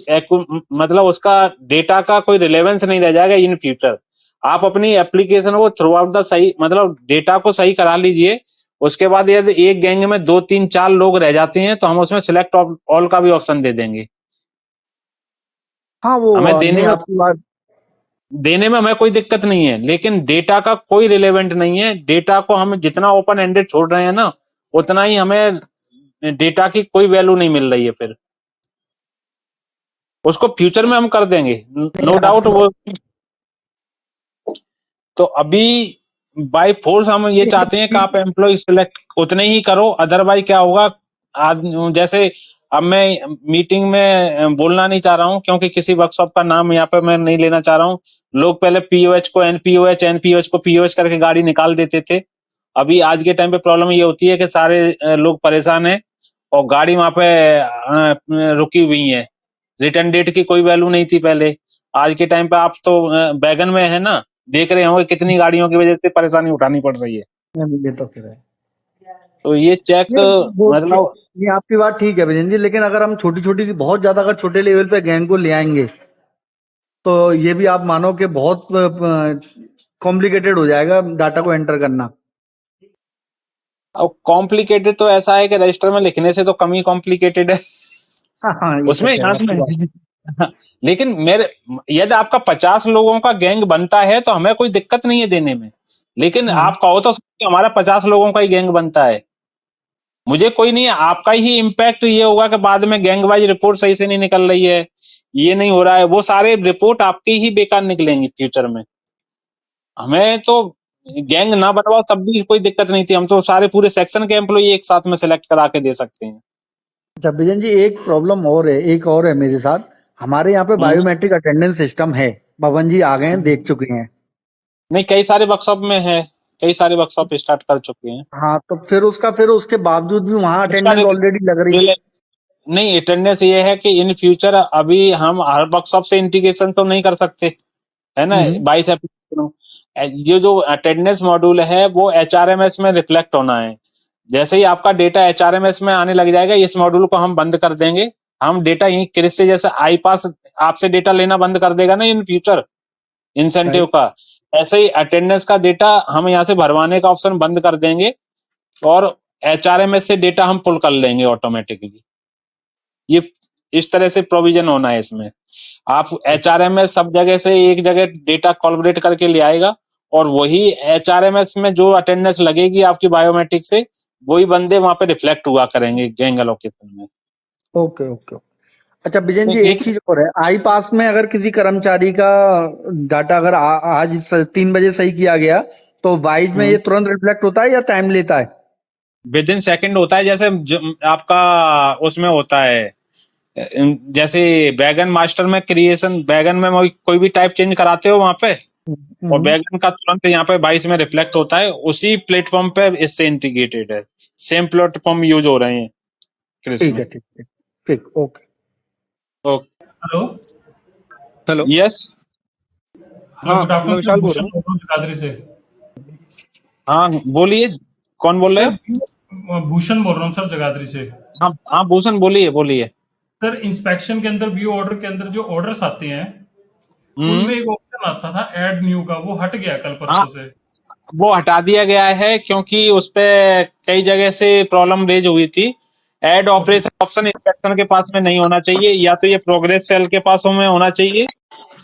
मतलब उसका डेटा का कोई रिलेवेंस नहीं रह जाएगा इन फ्यूचर। आप अपनी एप्लीकेशन को थ्रू आउट द सही मतलब डेटा को सही करा लीजिए। उसके बाद यदि एक गैंग में 2-3-4 लोग रह जाते हैं तो हम उसमें सिलेक्ट ऑल का भी ऑप्शन दे देंगे। हाँ वो हमें नहीं आपकी बात। देने में हमें कोई दिक्कत नहीं है, लेकिन डेटा का कोई रिलेवेंट नहीं है। डेटा को हम जितना ओपन एंडेड छोड़ रहे हैं ना, उतना ही हमें डेटा की कोई वैल्यू नहीं मिल रही है। फिर उसको फ्यूचर में हम कर देंगे, नहीं नो डाउट। आपकी वो तो अभी बाय फोर्स हम ये चाहते हैं कि आप एम्प्लॉय सिलेक्ट उतने ही करो, अदरवाइज क्या होगा आज जैसे अब मैं मीटिंग में बोलना नहीं चाह रहा हूं क्योंकि किसी वर्कशॉप का नाम यहाँ पे मैं नहीं लेना चाह रहा हूं। लोग पहले पीओएच को एनपीओएच एनपीओएच को पीओएच करके गाड़ी निकाल देते थे। अभी आज के टाइम पे प्रॉब्लम ये होती है कि सारे लोग परेशान हैं और गाड़ी वहां पे रुकी हुई है। रिटर्न डेट की कोई वैल्यू नहीं थी पहले। आज के टाइम पे आप तो बैगन में है ना, देख रहे होंगे कितनी गाड़ियों की वजह से परेशानी उठानी पड़ रही है। ये तो फिर है। तो ये चेक नहीं वो मतलब ये आपकी बात ठीक है विजयन जी, लेकिन अगर हम छोटी छोटी बहुत ज्यादा अगर छोटे लेवल पे गैंग को ले आएंगे तो ये भी आप मानो कि बहुत कॉम्प्लिकेटेड हो जाएगा डाटा को एंटर करना। अब कॉम्प्लिकेटेड तो ऐसा है कि रजिस्टर में लिखने से तो कम ही कॉम्प्लिकेटेड है। हाँ ये तो उसमें खैर यहाँ आपकी बात। में लेकिन मेरे यदि आपका 50 लोगों का गैंग बनता है तो हमें कोई दिक्कत नहीं है देने में, लेकिन आप कहो तो सही, हमारा 50 लोगों का ही गैंग बनता है, मुझे कोई नहीं है। आपका ही इम्पैक्ट ये होगा कि बाद में गैंग वाइज रिपोर्ट सही से नहीं निकल रही है, ये नहीं हो रहा है, वो सारे रिपोर्ट आपकी ही बेकार निकलेंगी फ्यूचर में। हमें तो गैंग ना बनवाओ तब भी कोई दिक्कत नहीं थी, हम तो सारे पूरे सेक्शन के एम्प्लॉय एक साथ में सेलेक्ट करा के दे सकते हैं। अच्छा विजयन जी एक प्रॉब्लम और है, एक और है मेरे साथ। हमारे यहाँ पे बायोमेट्रिक अटेंडेंस सिस्टम है, पवन जी आ गए हैं, देख चुके हैं। नहीं, कई सारे वर्कशॉप में है, कई सारे वर्कशॉप स्टार्ट कर चुके हैं। हाँ तो फिर उसके बावजूद भी वहाँ उसका अटेंडेंस ऑलरेडी लग रही है। नहीं, अटेंडेंस ये है कि इन फ्यूचर अभी हम हर वर्कशॉप से इंटीग्रेशन तो नहीं कर सकते, है ना। 22 एप्लीकेशन ये जो अटेंडेंस मॉड्यूल है वो एचआरएमएस में रिफ्लेक्ट होना है। जैसे ही आपका डेटा एचआरएमएस में आने लग जाएगा, इस मॉड्यूल को हम बंद कर देंगे। हम डेटा यही क्रिस से जैसे आई पास आपसे डेटा लेना बंद कर देगा ना इन फ्यूचर इंसेंटिव का, ऐसे ही अटेंडेंस का डेटा हम यहाँ से भरवाने का ऑप्शन बंद कर देंगे और एचआरएमएस से डेटा हम पुल कर लेंगे ऑटोमेटिकली। ये इस तरह से प्रोविजन होना है इसमें। आप एचआरएमएस सब जगह से एक जगह डेटा कोलैबोरेट करके ले आएगा और वही एचआरएमएस में जो अटेंडेंस लगेगी आपकी बायोमेट्रिक से, वही बंदे वहां पे रिफ्लेक्ट हुआ करेंगे गैंग एलोकेशन में। Okay okay. अच्छा विजयन जी एक एक चीज और है, आई पास में अगर किसी कर्मचारी का डाटा अगर आज 3 बजे सही किया गया तो वाइज में ये तुरंत रिफ्लेक्ट होता है या टाइम लेता है? विद इन सेकेंड होता है, जैसे आपका उसमें होता है जैसे बैगन मास्टर में क्रिएशन, बैगन में कोई भी टाइप चेंज कराते हो वहां पे और वैगन का तुरंत यहाँ पे 22 में रिफ्लेक्ट होता है, उसी प्लेटफॉर्म पे इससे इंटीग्रेटेड है, सेम प्लेटफॉर्म यूज हो रहे हैं क्रिस ठीक में। है, ठीक ठीक ठीक, okay. Okay, hello hello. Yes, hello, हाँ, गुड मैं आफ्टरनून सर, विशाल बोल रहा भूषण हूँ। बोल रहा हूँ जगाधरी से। हाँ बोलिए, कौन बोल रहे सर हो? भूषण बोल रहा हूँ सर जगाधरी से। हाँ हाँ भूषण बोलिए बोलिए। सर इंस्पेक्शन के अंदर व्यू ऑर्डर के अंदर जो ऑर्डर्स आते हैं उनमें एक ऑप्शन आता था ऐड न्यू का, वो हट गया कल हाँ परसों से। वो हटा दिया गया है क्योंकि उस पे कई जगह से प्रॉब्लम रेज हुई थी। Add okay operation option inspection के पास में नहीं होना चाहिए, या तो ये प्रोग्रेस सेल के पास में होना चाहिए,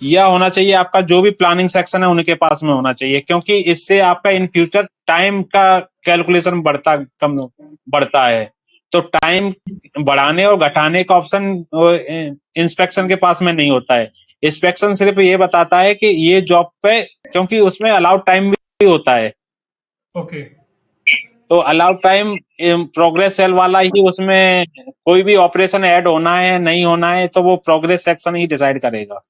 या होना चाहिए आपका जो भी प्लानिंग सेक्शन है उनके पास में होना चाहिए, क्योंकि इससे आपका इन फ्यूचर टाइम का कैलकुलेशन बढ़ता है। तो टाइम बढ़ाने और घटाने का ऑप्शन इंस्पेक्शन के पास में नहीं होता है। इंस्पेक्शन सिर्फ ये बताता है कि ये जॉब पे, क्योंकि उसमें अलाउड टाइम भी होता है, ओके तो अलाउड टाइम प्रोग्रेस सेल वाला ही, उसमें कोई भी ऑपरेशन ऐड होना है नहीं होना है तो वो प्रोग्रेस सेक्शन ही डिसाइड करेगा।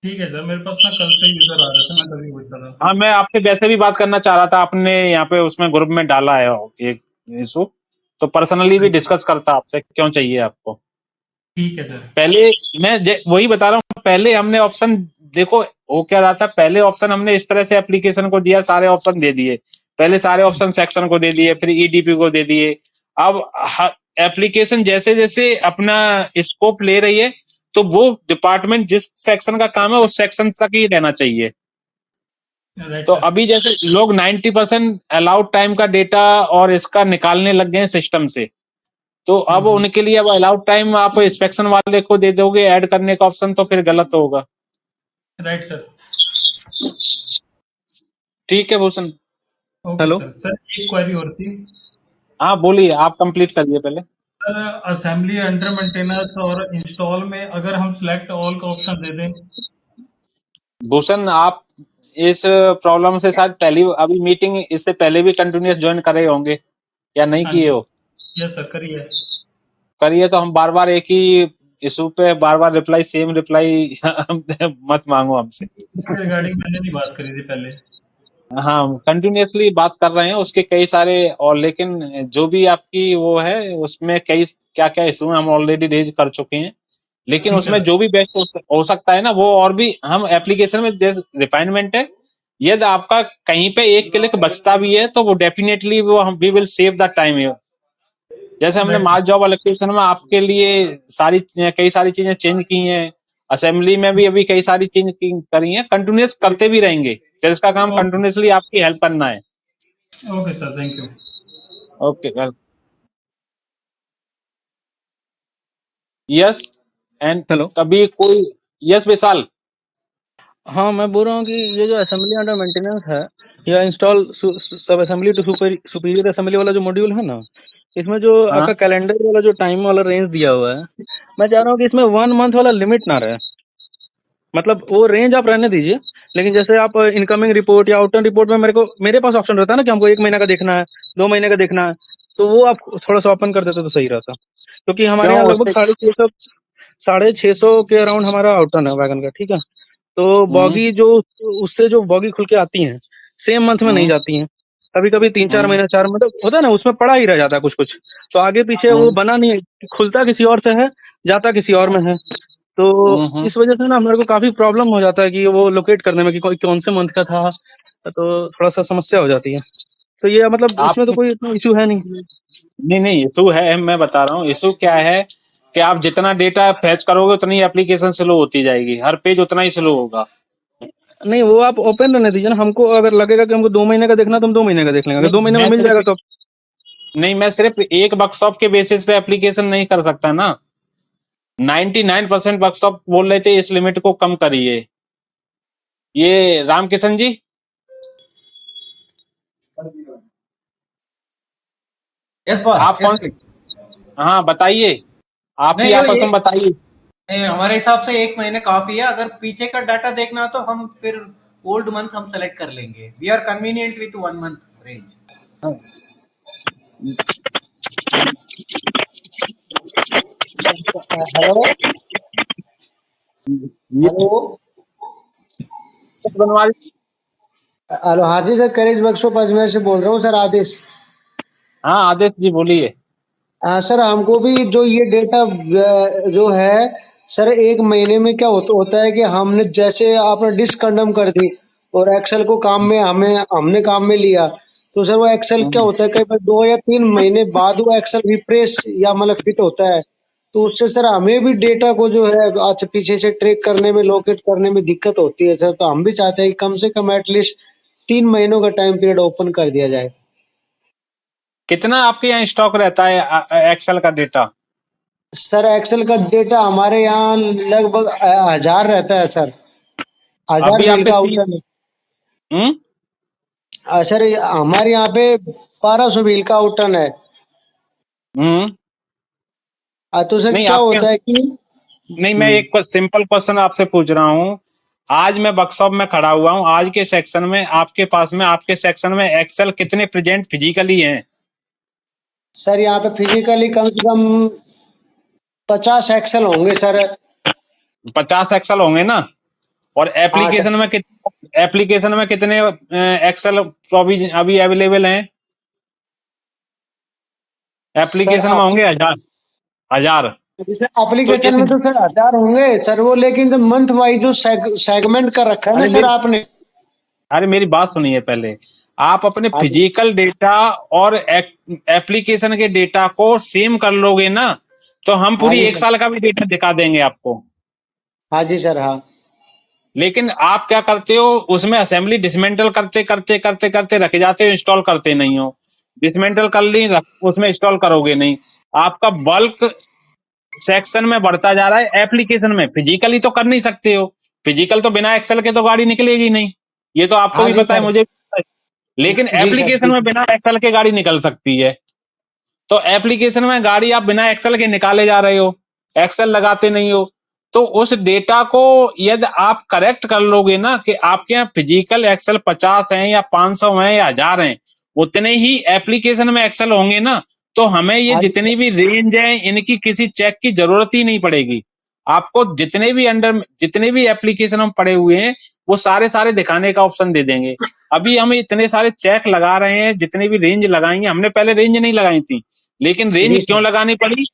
ठीक है सर, मेरे पास ना कल से यूजर आ रहे थे, मैं तभी पूछ रहा था। हाँ मैं आपसे वैसे भी बात करना चाह रहा था, आपने यहाँ पे उसमें ग्रुप में डाला है एक इशू, तो पर्सनली भी डिस्कस करता आपसे, क्यों चाहिए आपको। ठीक है सर। पहले मैं वही बता रहा हूँ, पहले हमने ऑप्शन देखो वो क्या रहा था, पहले ऑप्शन हमने इस तरह से एप्लीकेशन को दिया, सारे ऑप्शन दे दिए, पहले सारे ऑप्शन सेक्शन को दे दिए, फिर ईडीपी को दे दिए। अब एप्लीकेशन जैसे जैसे अपना स्कोप ले रही है, तो वो डिपार्टमेंट जिस सेक्शन का काम है उस सेक्शन तक ही रहना चाहिए। राइट तो सर। अभी जैसे लोग 90% अलाउड टाइम का डेटा और इसका निकालने लग गए हैं सिस्टम से, तो अब उनके लिए अब अलाउड टाइम आप इंस्पेक्शन वाले को दे दोगे ऐड करने का ऑप्शन, तो फिर गलत होगा। Right sir. ठीक है Bhushan. Okay hello. Sir. Sir एक क्वेरी और थी हाँ बोलिए, आप कंप्लीट करिए पहले। सर। असेंबली अंडर मेंटेनेंस और इंस्टॉल में अगर हम सिलेक्ट ऑल का ऑप्शन दे दें। भूषण आप इस प्रॉब्लम से शायद पहली अभी मीटिंग इससे पहले भी कंटिन्यूअस ज्वाइन करे होंगे या नहीं हाँ किए जी, हो? यस सर, करिए। करिए, तो हम बार बार एक ही इशू पे बार बार रिप्लाई, सेम रिप्लाई मत मांगो हमसे। इसके रिगार्डिंग मैंने नहीं बात करी थी पहले। हाँ कंटिन्यूअसली बात कर रहे हैं उसके कई सारे, और लेकिन जो भी आपकी वो है उसमें कई क्या क्या इशू हम ऑलरेडी रेज कर चुके हैं, लेकिन ठीक है उसमें सर। जो भी बेस्ट हो सकता है ना वो, और भी हम एप्लीकेशन में रिफाइनमेंट है, यदि आपका कहीं पे एक क्लिक बचता भी है तो वो डेफिनेटली वो हम we will save the time. जैसे हमने राइट मास सर। जॉब एलोकेशन में आपके लिए कई सारी चीजें चेंज की हैं, असेंबली में भी अभी कई सारी चेंज करी हैं, कंटिन्यूस करते भी रहेंगे, फिर इसका काम कंटिन्यूसली आपकी हेल्प करना है। Okay sir, thank you. Okay well, yes and hello. कभी कोई, यस विशाल। हाँ, मैं बोल रहा हूँ कि ये जो असेंबली अंडर मेंटेनेंस है या इंस्टॉल सब असेंबली टू सुपीरियर असेंबली वाला जो मॉड्यूल है ना, इसमें जो हाँ आपका कैलेंडर वाला जो टाइम वाला रेंज दिया हुआ है, मैं चाह रहा हूँ कि इसमें 1 मंथ वाला लिमिट ना रहे। मतलब वो रेंज आप रहने दीजिए, लेकिन जैसे आप इनकमिंग रिपोर्ट या आउटकम रिपोर्ट में मेरे पास ऑप्शन रहता है ना कि हमको 1 महीना का देखना है, 2 महीने का देखना है, तो वो आप थोड़ा सा ओपन कर देते तो सही रहता, क्योंकि हमारे क्यों यहाँ लगभग उससे? 650 के अराउंड हमारा आउटकम है वैगन का, ठीक है। तो हम्म बॉगी जो उससे जो बॉगी खुल के आती हैं, सेम मंथ में नहीं हम्म जाती हैं, कभी कभी 3-4 हम्म महीना 4 मतलब होता है ना, उसमें पड़ा ही रह जाता है कुछ कुछ, तो आगे पीछे वो हम्म बना नहीं, खुलता किसी और से है, जाता किसी और में है। तो हम्म। इस वजह से ना मेरे को काफी प्रॉब्लम हो जाता है कि वो लोकेट करने में कि कौन से मंथ का था, तो थोड़ा सा समस्या हो जाती है। तो ये मतलब आप इसमें तो कोई इतना इशू है नहीं। नहीं इशू है, मैं बता रहा हूँ इशू क्या है, कि आप जितना डेटा फैच करोगे उतनी एप्लीकेशन स्लो होती जाएगी, हर पेज उतना ही स्लो होगा। नहीं, वो आप ओपन रहने दीजिए ना, हमको अगर लगेगा कि हमको 2 महीने का देखना तो हम 2 महीने का देख लेंगे, अगर नहीं 2 महीने में मैं मिल जाएगा सिर्फ तो। नहीं मैं सिर्फ एक वर्कशॉप के बेसिस पे एप्लीकेशन नहीं कर सकता ना, 99% वर्कशॉप बोल रहे थे इस लिमिट को कम करिए। ये रामकिशन जी, यस बॉस, आप यस कौन, प्लीज। हाँ बताइए, आप ही नहीं आपस ये में बताइए। नहीं, हमारे हिसाब से 1 महीने काफी है। अगर पीछे का डाटा देखना हो तो हम फिर ओल्ड मंथ हम सेलेक्ट कर लेंगे। We are convenient with 1 month range. Hello, hello. बनवा हेलो, हाँ जी सर, करेज वर्कशॉप अजमेर से बोल रहा हूँ सर, आदेश। हाँ आदेश जी बोलिए। सर हमको भी जो ये डेटा जो है सर, 1 महीने में क्या होता है कि हमने जैसे आपने डिसकंडम कर दी और एक्सेल को काम में हमने काम में लिया, तो सर वो एक्सेल क्या होता है, कई बार 2 या 3 महीने बाद वो एक्सेल रिफ्रेश या मतलब फिट होता है, तो उससे सर हमें भी डेटा को जो है अच्छा पीछे से ट्रैक करने में, लोकेट करने में दिक्कत होती है सर। तो हम भी चाहते हैं कि कम से कम एटलीस्ट 3 महीनों का टाइम पीरियड ओपन कर दिया जाए। कितना आपके यहाँ स्टॉक रहता है एक्सेल का डेटा? सर एक्सेल का डेटा हमारे यहाँ लगभग 1000 रहता है सर, 1000 अभी मेल आपके का तीन आउटर है। सर हमारे यहाँ पे 1200 मेल का आउटन है। तो सर नहीं क्या आपके होता है कि नहीं, मैं एक सिंपल क्वेश्चन आपसे पूछ रहा हूँ। आज मैं वर्कशॉप में खड़ा हुआ हूँ, आज के सेक्शन में आपके पास में आपके सेक्शन में एक्सेल कितने प्रेजेंट फिजिकली हैं? सर यहाँ पे फिजिकली कम से कम 50 एक्सेल होंगे सर। 50 एक्सेल होंगे ना? और हाँ सर। एप्लीकेशन में कितने एक्सेल प्रोविजन अभी अवेलेबल हैं? सर एप्लीकेशन में होंगे 1000। तो एप्लीकेशन इस में तो सर 1000 होंगे सर, वो लेकिन जो मंथ वाइज जो सेगमेंट कर रखा है ना अरे सर मेरी आपने। अरे मेरी बात सुनिए पहले। आप अपने हाँ जी। फिजिकल डेटा और एप्लीकेशन के डेटा को सेम कर लोगे ना, तो हम हाँ पूरी जी एक सर। साल का भी डेटा दिखा देंगे आपको। हाँ जी सर। हाँ लेकिन आप क्या करते हो, उसमें असेंबली डिसमेंटल करते करते करते करते रख जाते हो, इंस्टॉल करते नहीं हो। डिसमेंटल कर ली, उसमें इंस्टॉल करोगे नहीं। आपका बल्क सेक्शन में बढ़ता जा रहा है, एप्लीकेशन में फिजिकली तो कर नहीं सकते हो। फिजिकल तो बिना एक्सेल के तो गाड़ी निकलेगी नहीं, ये तो आपको हाँ भी जी पता है, सर। मुझे भी पता है। लेकिन जी सर एप्लीकेशन जी। में बिना एक्सेल के गाड़ी निकल सकती है। तो एप्लीकेशन में गाड़ी आप बिना एक्सेल के निकाले जा रहे हो, एक्सेल लगाते नहीं हो। तो उस डेटा को यदि आप करेक्ट कर लोगे ना कि आपके यहाँ फिजिकल एक्सेल 50 हैं या 500 हैं या 1000 हैं, उतने ही एप्लीकेशन में एक्सेल होंगे ना, तो हमें ये हाँ जी सर। जितनी भी रेंज है इनकी किसी चेक की जरूरत ही नहीं पड़ेगी। आपको जितने भी एप्लीकेशन हम पड़े हुए हैं वो सारे सारे दिखाने का ऑप्शन दे देंगे। अभी हम इतने सारे चेक लगा रहे हैं, जितने भी रेंज लगाएंगे, हमने पहले रेंज नहीं लगाई थी, लेकिन रेंज जी क्यों सर। लगानी पड़ी?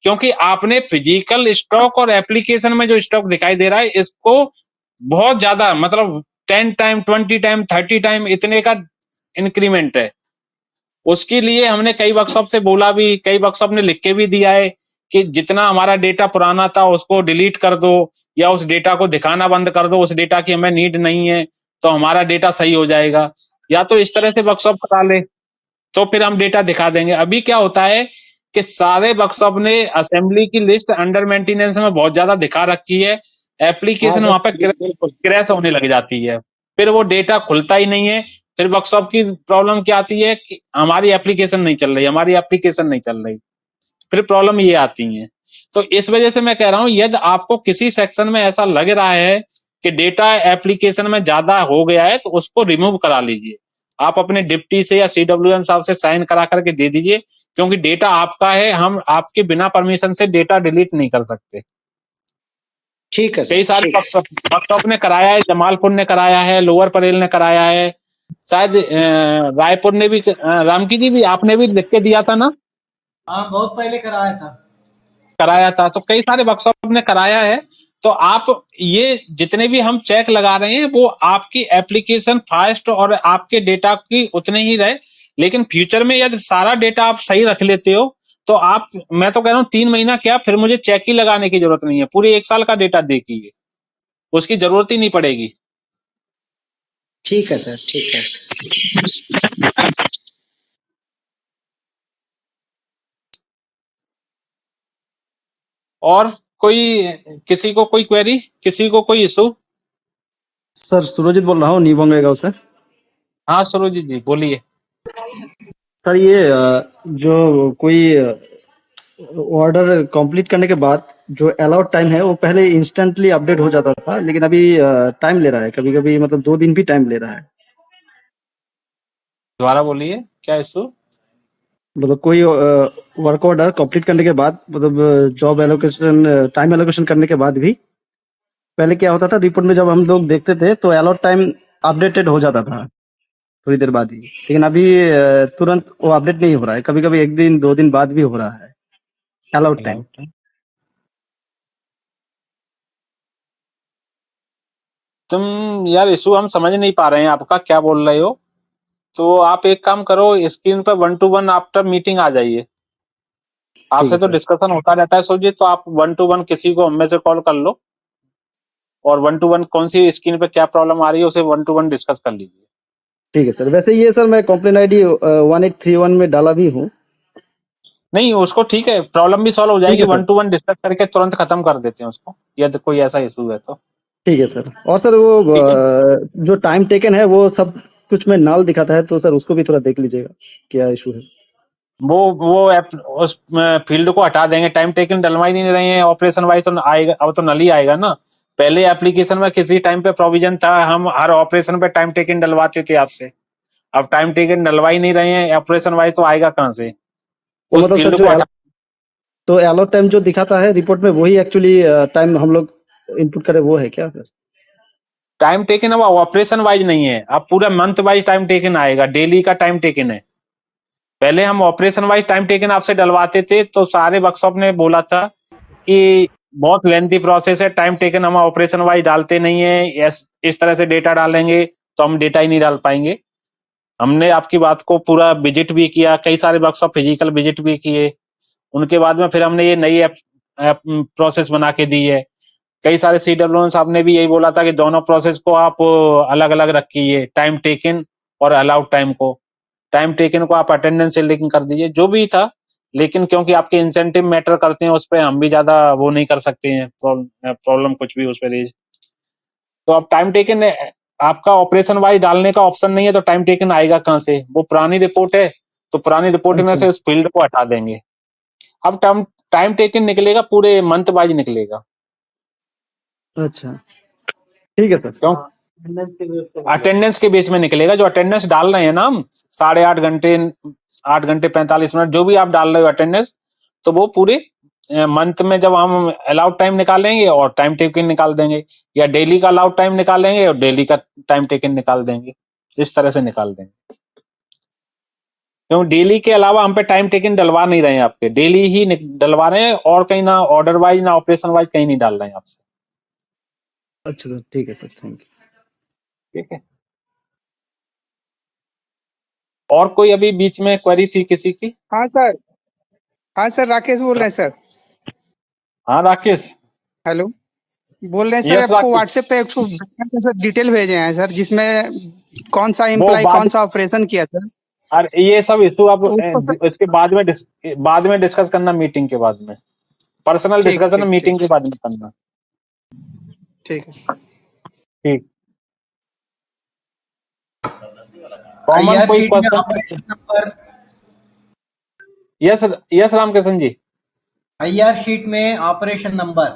क्योंकि आपने फिजिकल स्टॉक और एप्लीकेशन में जो स्टॉक दिखाई दे रहा है इसको बहुत ज्यादा, मतलब 10 टाइम 20 टाइम 30 टाइम इतने का इंक्रीमेंट है। उसके लिए हमने कई वर्कशॉप से बोला भी, कई वर्कशॉप ने लिख के भी दिया है कि जितना हमारा डेटा पुराना था उसको डिलीट कर दो, या उस डेटा को दिखाना बंद कर दो, उस डेटा की हमें नीड नहीं है, तो हमारा डेटा सही हो जाएगा। या तो इस तरह से वर्कशॉप करा ले, तो फिर हम डेटा दिखा देंगे। अभी क्या होता है कि सारे वर्कशॉप ने असेंबली की लिस्ट अंडर मेंटेनेंस में बहुत ज्यादा दिखा रखी है, हाँ एप्लीकेशन सर वहां पे बिल्कुल। क्रैश होने लग जाती है, फिर वो डेटा खुलता ही नहीं है। फिर वर्कशॉप की प्रॉब्लम क्या आती है कि हमारी एप्लीकेशन नहीं चल रही, हमारी एप्लीकेशन नहीं चल रही, फिर प्रॉब्लम ये आती है। तो इस वजह से मैं कह रहा हूं, यदि आपको किसी सेक्शन में ऐसा लग रहा है कि डेटा एप्लीकेशन में ज्यादा हो गया है, तो उसको रिमूव करा लीजिए। आप अपने डिप्टी से या सीडब्ल्यूएम साहब से साइन करा करके दे दीजिए, क्योंकि डेटा आपका है, हम आपके बिना परमिशन से डेटा डिलीट नहीं कर सकते। ठीक है कई सर। सारे वर्कशॉप ने कराया है, जमालपुर ने कराया है, लोअर परेल ने कराया है, शायद रायपुर ने भी, रामकी जी भी आपने भी लिख के दिया था ना? हाँ बहुत पहले कराया था। तो कई सारे वर्कशॉप ने कराया है। तो आप ये जितने भी हम चेक लगा रहे हैं वो आपकी एप्लीकेशन फास्ट और आपके डेटा की उतने ही रहे। लेकिन फ्यूचर में यदि सारा डेटा आप सही रख लेते हो, तो आप, मैं तो कह रहा हूँ 3 महीना क्या, फिर मुझे चेक ही लगाने की जरूरत नहीं है, पूरे 1 साल का डेटा देखिए, उसकी जरूरत ही नहीं पड़ेगी। ठीक है सर। ठीक है। और कोई, किसी को कोई क्वेरी, किसी को कोई इशू? सर सुरजीत बोल रहा हूँ नीबोंगे गांव से। हाँ सुरजीत जी बोलिए। सर ये जो कोई ऑर्डर कंप्लीट करने के बाद जो अलाउड टाइम है वो पहले इंस्टेंटली अपडेट हो जाता था, लेकिन अभी टाइम ले रहा है, कभी कभी मतलब 2 दिन भी टाइम ले रहा है। दोबारा बोलिए, क्या इशू? मतलब कोई वर्क ऑर्डर कंप्लीट करने के बाद, मतलब जॉब एलोकेशन टाइम एलोकेशन करने के बाद भी पहले क्या होता था रिपोर्ट में जब हम लोग देखते थे तो अलॉट टाइम अपडेटेड हो जाता था थोड़ी देर बाद ही, लेकिन अभी तुरंत वो अपडेट नहीं हो रहा है, कभी-कभी 1 दिन 2 दिन बाद भी हो रहा है अलॉट टाइम। तुम यार इशू हम समझ नहीं पा रहे हैं आपका क्या बोल रहे हो, तो आप एक काम करो, स्क्रीन पर 1 to 1 आफ्टर मीटिंग आ जाइए। ठीक आपसे है तो सर। डिस्कशन होता रहता है सुरजीत, तो आप 1 to 1 किसी को हम में से कॉल कर लो और 1 to 1 कौन सी स्क्रीन पे क्या प्रॉब्लम आ रही है उसे 1 to 1 डिस्कस कर लीजिए। ठीक है सर। वैसे ये सर मैं कंप्लेंट आईडी 1831 में डाला भी हूँ। नहीं उसको ठीक है, प्रॉब्लम भी सॉल्व हो ठीक जाएगी, है सर। 1 to 1 डिस्कस करके तुरंत खत्म कर देते हैं उसको, यदि कोई ऐसा इशू है तो। ठीक है सर। और सर वो ठीक है, जो टाइम टेकन है वो सब कुछ में null दिखाता है, तो सर उसको भी थोड़ा देख लीजिएगा क्या इशू है। वो उस फील्ड को हटा देंगे, टाइम टेकन डलवा ही नहीं रहे हैं, ऑपरेशन वाइज तो आएगा, अब तो नल ही आएगा ना। पहले एप्लीकेशन में किसी टाइम पे प्रोविजन था, हम हर ऑपरेशन पे टाइम टेकन डलवाते थे आपसे, अब टाइम टेकन डलवा ही नहीं रहे हैं, ऑपरेशन वाइज तो आएगा कहाँ से, तो उस मतलब सर फील्ड जो को हटा। तो अलॉट टाइम जो दिखाता है रिपोर्ट में वही एक्चुअली टाइम हम लोग इनपुट करें वो है क्या सर? टाइम टेकन अब ऑपरेशन वाइज नहीं है, अब पूरा मंथ वाइज टाइम टेकन आएगा, डेली का टाइम टेकन है। पहले हम ऑपरेशन वाइज टाइम टेकन आपसे डलवाते थे, तो सारे वर्कशॉप ने बोला था कि बहुत लेंथी प्रोसेस है, टाइम टेकन हम ऑपरेशन वाइज डालते नहीं है, इस तरह से डेटा डालेंगे तो हम डेटा ही नहीं डाल पाएंगे। हमने आपकी बात को पूरा विजिट भी किया, कई सारे वर्कशॉप फिजिकल विजिट भी किए, उनके बाद में फिर हमने ये नई ऐप प्रोसेस बना के दी है। कई सारे सीडब्ल्यू साहब ने भी यही बोला था कि दोनों प्रोसेस को आप अलग अलग रखिए, टाइम टेकन और अलाउड टाइम को। टाइम टेकन को आप अटेंडेंस से लिंक कर दीजिए, जो भी था, लेकिन क्योंकि आपके इंसेंटिव मैटर करते हैं उस पर हम भी ज्यादा वो नहीं कर सकते हैं, प्रॉब्लम कुछ भी उस पर रेज। तो अब टाइम टेकन आपका ऑपरेशन वाइज डालने का ऑप्शन नहीं है, तो टाइम टेकन आएगा कहाँ से? वो पुरानी रिपोर्ट है, तो पुरानी रिपोर्ट में अच्छा से उस फील्ड को हटा देंगे। अब टाइम टेकन निकलेगा पूरे मंथ वाइज निकलेगा, अच्छा ठीक है सर। क्यों? अटेंडेंस के बेस में निकलेगा, जो अटेंडेंस डाल रहे हैं ना हम, 8.5 घंटे 8 घंटे 45 मिनट जो भी आप डाल रहे हो अटेंडेंस, तो वो पूरे मंथ में जब हम अलाउड टाइम निकालेंगे और टाइम टेकन निकाल देंगे, या डेली का अलाउड टाइम निकालेंगे और डेली का टाइम टेकन निकाल देंगे, इस तरह से निकाल देंगे। क्यों डेली के अलावा हम पे टाइम टेकन डलवा नहीं रहे हैं आपके, डेली ही डलवा रहे हैं, और कहीं ना ऑर्डर वाइज ना ऑपरेशन वाइज कहीं नहीं डाल रहे हैं आपसे। अच्छा सर ठीक है सर, थैंक यू। ठीक है, और कोई अभी बीच में क्वेरी थी किसी की? हाँ सर। हाँ सर, राकेश बोल रहे हैं सर। हाँ राकेश। हेलो। बोल रहे हैं सर, यस आपको राकेश, व्हाट्सएप पे एक सर डिटेल भेजे हैं सर, जिसमें कौन सा वो एम्प्लॉय बाद, कौन सा ऑपरेशन किया सर। अरे ये सब इशू आप तो उसको सर, इसके बाद में डिस्कस करना, मीटिंग के बाद में, पर्सनल ठीक डिस्कशन ठीक ठीक मीटिंग के बाद में करना। ठीक है सर। ठीक, कॉमन आईआर कोई शीट में question? Operation number, yes yes Ramkishan ji. IR sheet में ऑपरेशन नंबर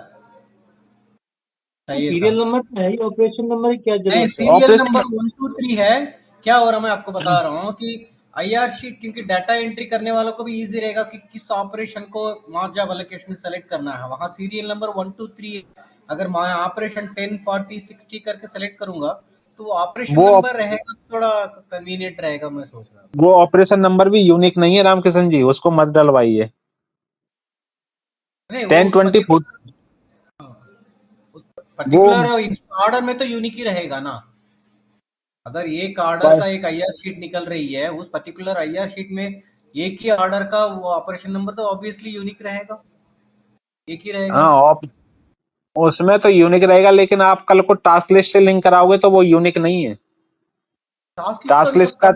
चाहिए था। सीरियल नंबर तो है ही, ऑपरेशन नंबर की क्या नहीं, जरूरत है? सीरियल ऑपरेशन नंबर 1 2 3 है। क्या हो रहा, मैं आपको बता रहा हूँ कि आईआर शीट, क्योंकि डाटा एंट्री करने वालों को भी इजी रहेगा कि किस ऑपरेशन को मार्क जॉब एलोकेशन में सेलेक्ट करना है, वहां सीरियल नंबर 1 2 3। अगर मैं ऑपरेशन 10 40 60 करके सेलेक्ट करूंगा तो ऑपरेशन वो नंबर रहेगा, थोड़ा कन्वीनियंट रहेगा, मैं सोच रहा हूँ। वो ऑपरेशन नंबर भी यूनिक नहीं है रामकिशन जी, उसको मत डलवाइए। नहीं, वो 10 उस 20 फुट वो पर्टिकुलर ऑर्डर में तो यूनिक ही रहेगा ना। अगर एक ऑर्डर का एक आईआर शीट निकल रही है, उस पर्टिकुलर आईआर शीट में एक ही ऑर्डर का वो ऑपरेशन नंबर तो ऑब्वियसली यूनिक रहेगा, एक ही रहेगा। हाँ, उसमें तो यूनिक रहेगा, लेकिन आप कल को टास्क लिस्ट से लिंक कराओगे तो वो यूनिक नहीं है। टास्क लिस्ट का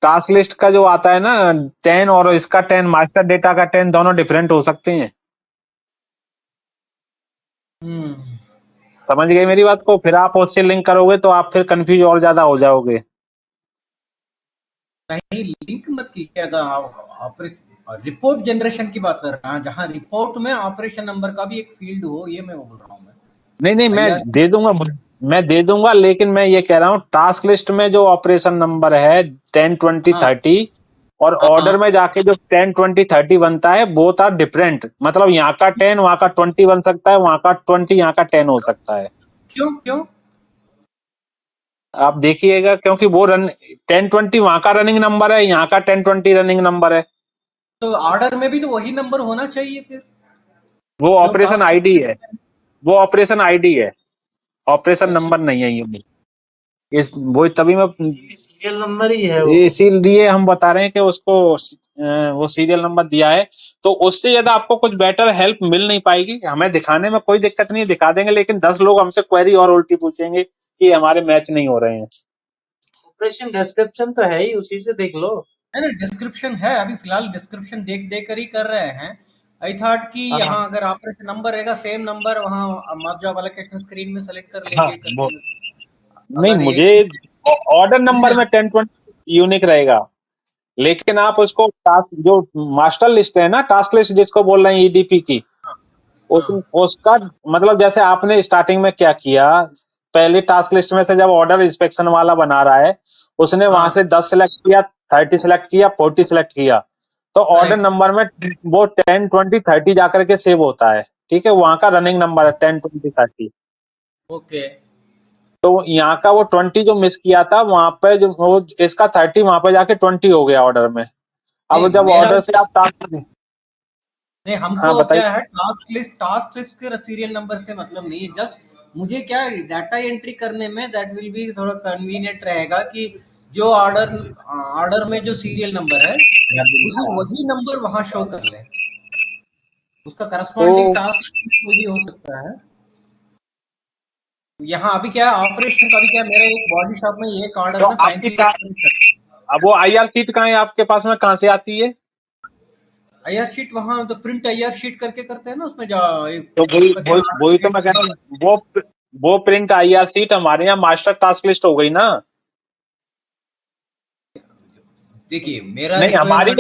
टास्क लिस्ट का जो आता है ना 10 और इसका 10, मास्टर डेटा का 10, दोनों डिफरेंट हो सकते हैं। समझ गए मेरी बात को? फिर आप उससे लिंक करोगे तो आप फिर कंफ्यूज और ज्यादा हो जाओगे। नहीं, लिंक मत कीजिए। अगर रिपोर्ट जनरेशन की बात कर रहा हूँ, जहाँ रिपोर्ट में ऑपरेशन नंबर का भी एक फील्ड हो, ये मैं बोल रहा हूँ। नहीं मैं दे दूंगा, लेकिन मैं ये कह रहा हूँ टास्क लिस्ट में जो ऑपरेशन नंबर है 10 20 30 और ऑर्डर में जाके जो 10, 20, 30 बनता है बोथ आर डिफरेंट। मतलब यहाँ का 10 वहां का 20 बन सकता है, वहां का 20 यहाँ का 10 हो सकता है। क्यों? आप देखिएगा, क्योंकि वो 10, 20 वहां का रनिंग नंबर है, यहाँ का 10, 20 रनिंग नंबर है। तो ऑर्डर में भी तो वही नंबर होना चाहिए फिर। वो ऑपरेशन आईडी है, वो ऑपरेशन आईडी है, ऑपरेशन नंबर नहीं है ये। इस वो तभी मैं सीरियल नंबर ही है वो। इसीलिए हम बता रहे हैं कि उसको वो सीरियल नंबर दिया है। तो उससे ज्यादा आपको कुछ बेटर हेल्प मिल नहीं पाएगी। हमें दिखाने में कोई दिक्कत नहीं, दिखा देंगे, लेकिन 10 लोग हमसे क्वेरी और उल्टी पूछेंगे कि हमारे मैच नहीं हो रहे हैं। ऑपरेशन डिस्क्रिप्शन तो है ही, उसी से देख लो। नहीं, डिस्क्रिप्शन है, अभी फिलहाल डिस्क्रिप्शन देख कर ही कर रहे हैं। आई थॉट कि यहाँ अगर ऑपरेशन नंबर रहेगा सेम नंबर वहाँ मार्क जॉब एलोकेशन स्क्रीन में सेलेक्ट कर लेंगे। नहीं, मुझे ऑर्डर नंबर में 10, 20 यूनिक रहेगा, लेकिन आप उसको टास्क जो मास्टर लिस्ट है ना, टास्क लिस्ट जिसको बोल रहे हैं ईडीपी की, उसका मतलब जैसे आपने स्टार्टिंग में क्या किया, पहले टास्क लिस्ट में से जब ऑर्डर इंस्पेक्शन वाला बना रहा है, उसने वहां से 10 सिलेक्ट किया, 30 सिलेक्ट किया, 40 सिलेक्ट किया, तो ऑर्डर नंबर में वो 10, 20, 30 जाकर के सेव होता है। ठीक है, वहां का रनिंग नंबर है 10, 20, 30। ओके। तो यहाँ का वो 20 जो मिस किया था, वहां पे जो वो इसका 30 वहां पे जाके 20 हो गया ऑर्डर में। अब जब ऑर्डर से आप नहीं, हमको क्या है, टास्क लिस्ट के सीरियल नंबर से मतलब नहीं है। जस्ट मुझे क्या डाटा एंट्री करने में दैट विल बी थोड़ा कन्वीनियंट रहेगा कि जो ऑर्डर में जो सीरियल नंबर है वही नंबर वहां शो कर ले, उसका करस्पॉन्डिंग टास्क कोई भी हो सकता है। यहाँ अभी क्या है, ऑपरेशन का भी क्या, मेरा एक बॉडी शॉप में एक ऑर्डर तो में 35 अब वो आईआर शीट कहाँ है आपके पास में, कहाँ से आती है? आईआर शीट वहां तो प्रिंट आईआर शीट करके करते हैं ना, उसमें जो तो वही तो मैं कह रहा हूँ, वो प्रिंट आईआर शीट हमारे यहाँ मास्टर टास्क लिस्ट हो गई ना। देखिए मेरा नहीं, हमारी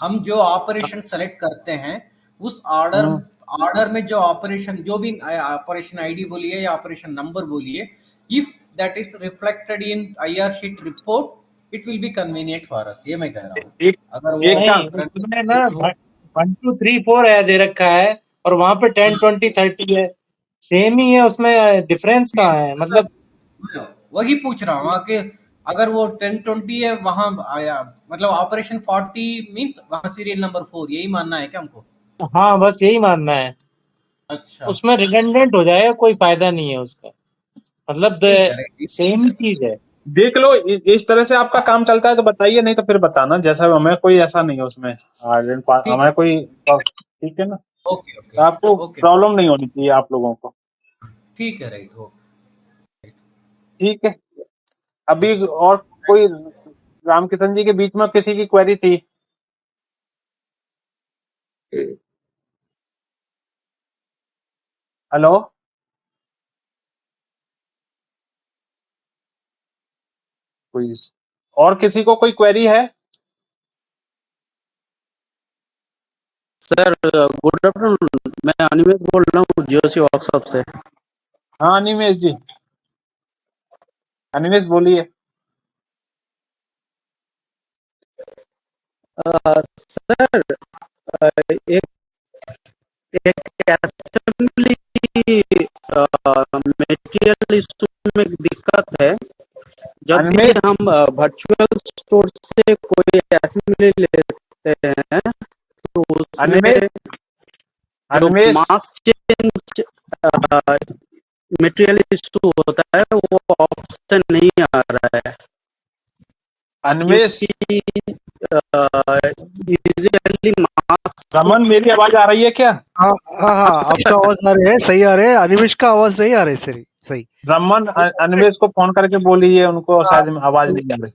हम जो ऑपरेशन सेलेक्ट करते हैं उस ऑर्डर में जो ऑपरेशन, जो भी ऑपरेशन आईडी बोलिए या ऑपरेशन नंबर बोलिए, if that is reflected in IR sheet report it will be convenient for us. ये मैं कह रहा हूँ। अगर उसमें ना 1, 2, 3, 4 है दे रखा है और वहां पे 10, 20, 30 है, सेम ही है, उसमें डिफरेंस कहाँ है? मतलब वही पूछ रहा हूँ कि अगर वो 10, 20 है वहां आया, मतलब ऑपरेशन 40 मींस वहां सीरियल नंबर 4, यही मानना है क्या हमको? हाँ, बस यही मानना है। अच्छा, उसमें रिडंडेंट हो जाएगा, कोई फायदा नहीं है उसका, मतलब सेम चीज है। देख लो, इस तरह से आपका काम चलता है तो बताइए, नहीं तो फिर बताना। जैसा हमें कोई ऐसा नहीं है उसमें, हमें कोई, ठीक है ना, तो आपको प्रॉब्लम नहीं होनी चाहिए आप लोगों को। ठीक है, राइट, हो ठीक है। अभी और कोई रामकिशन जी के बीच में किसी की क्वेरी थी? हेलो, कोई और किसी को कोई क्वेरी है? सर गुड आफ्टरनून, मैं अनिमेश बोल रहा हूँ जीओसी वर्कशॉप से। हाँ अनिमेश जी, अनिमेश बोलिए। सर एक असेंबली मटेरियल इशू में दिक्कत है। जब भी हम वर्चुअल स्टोर से कोई असेंबली लेते हैं तो उसमें जो मास चेंज मटेरियल इशू होता है वो ऑप्शन नहीं आ रहा है। अनिमेश, रमन मेरी आवाज आ रही है क्या? हाँ हाँ हाँ, आपका आवाज आ रही है, सही आ रहे है। अनिमेश का आवाज नहीं आ रही सही। रमन अनिमेश को फोन करके बोलिए, उनको शायद आवाज नहीं आ रही।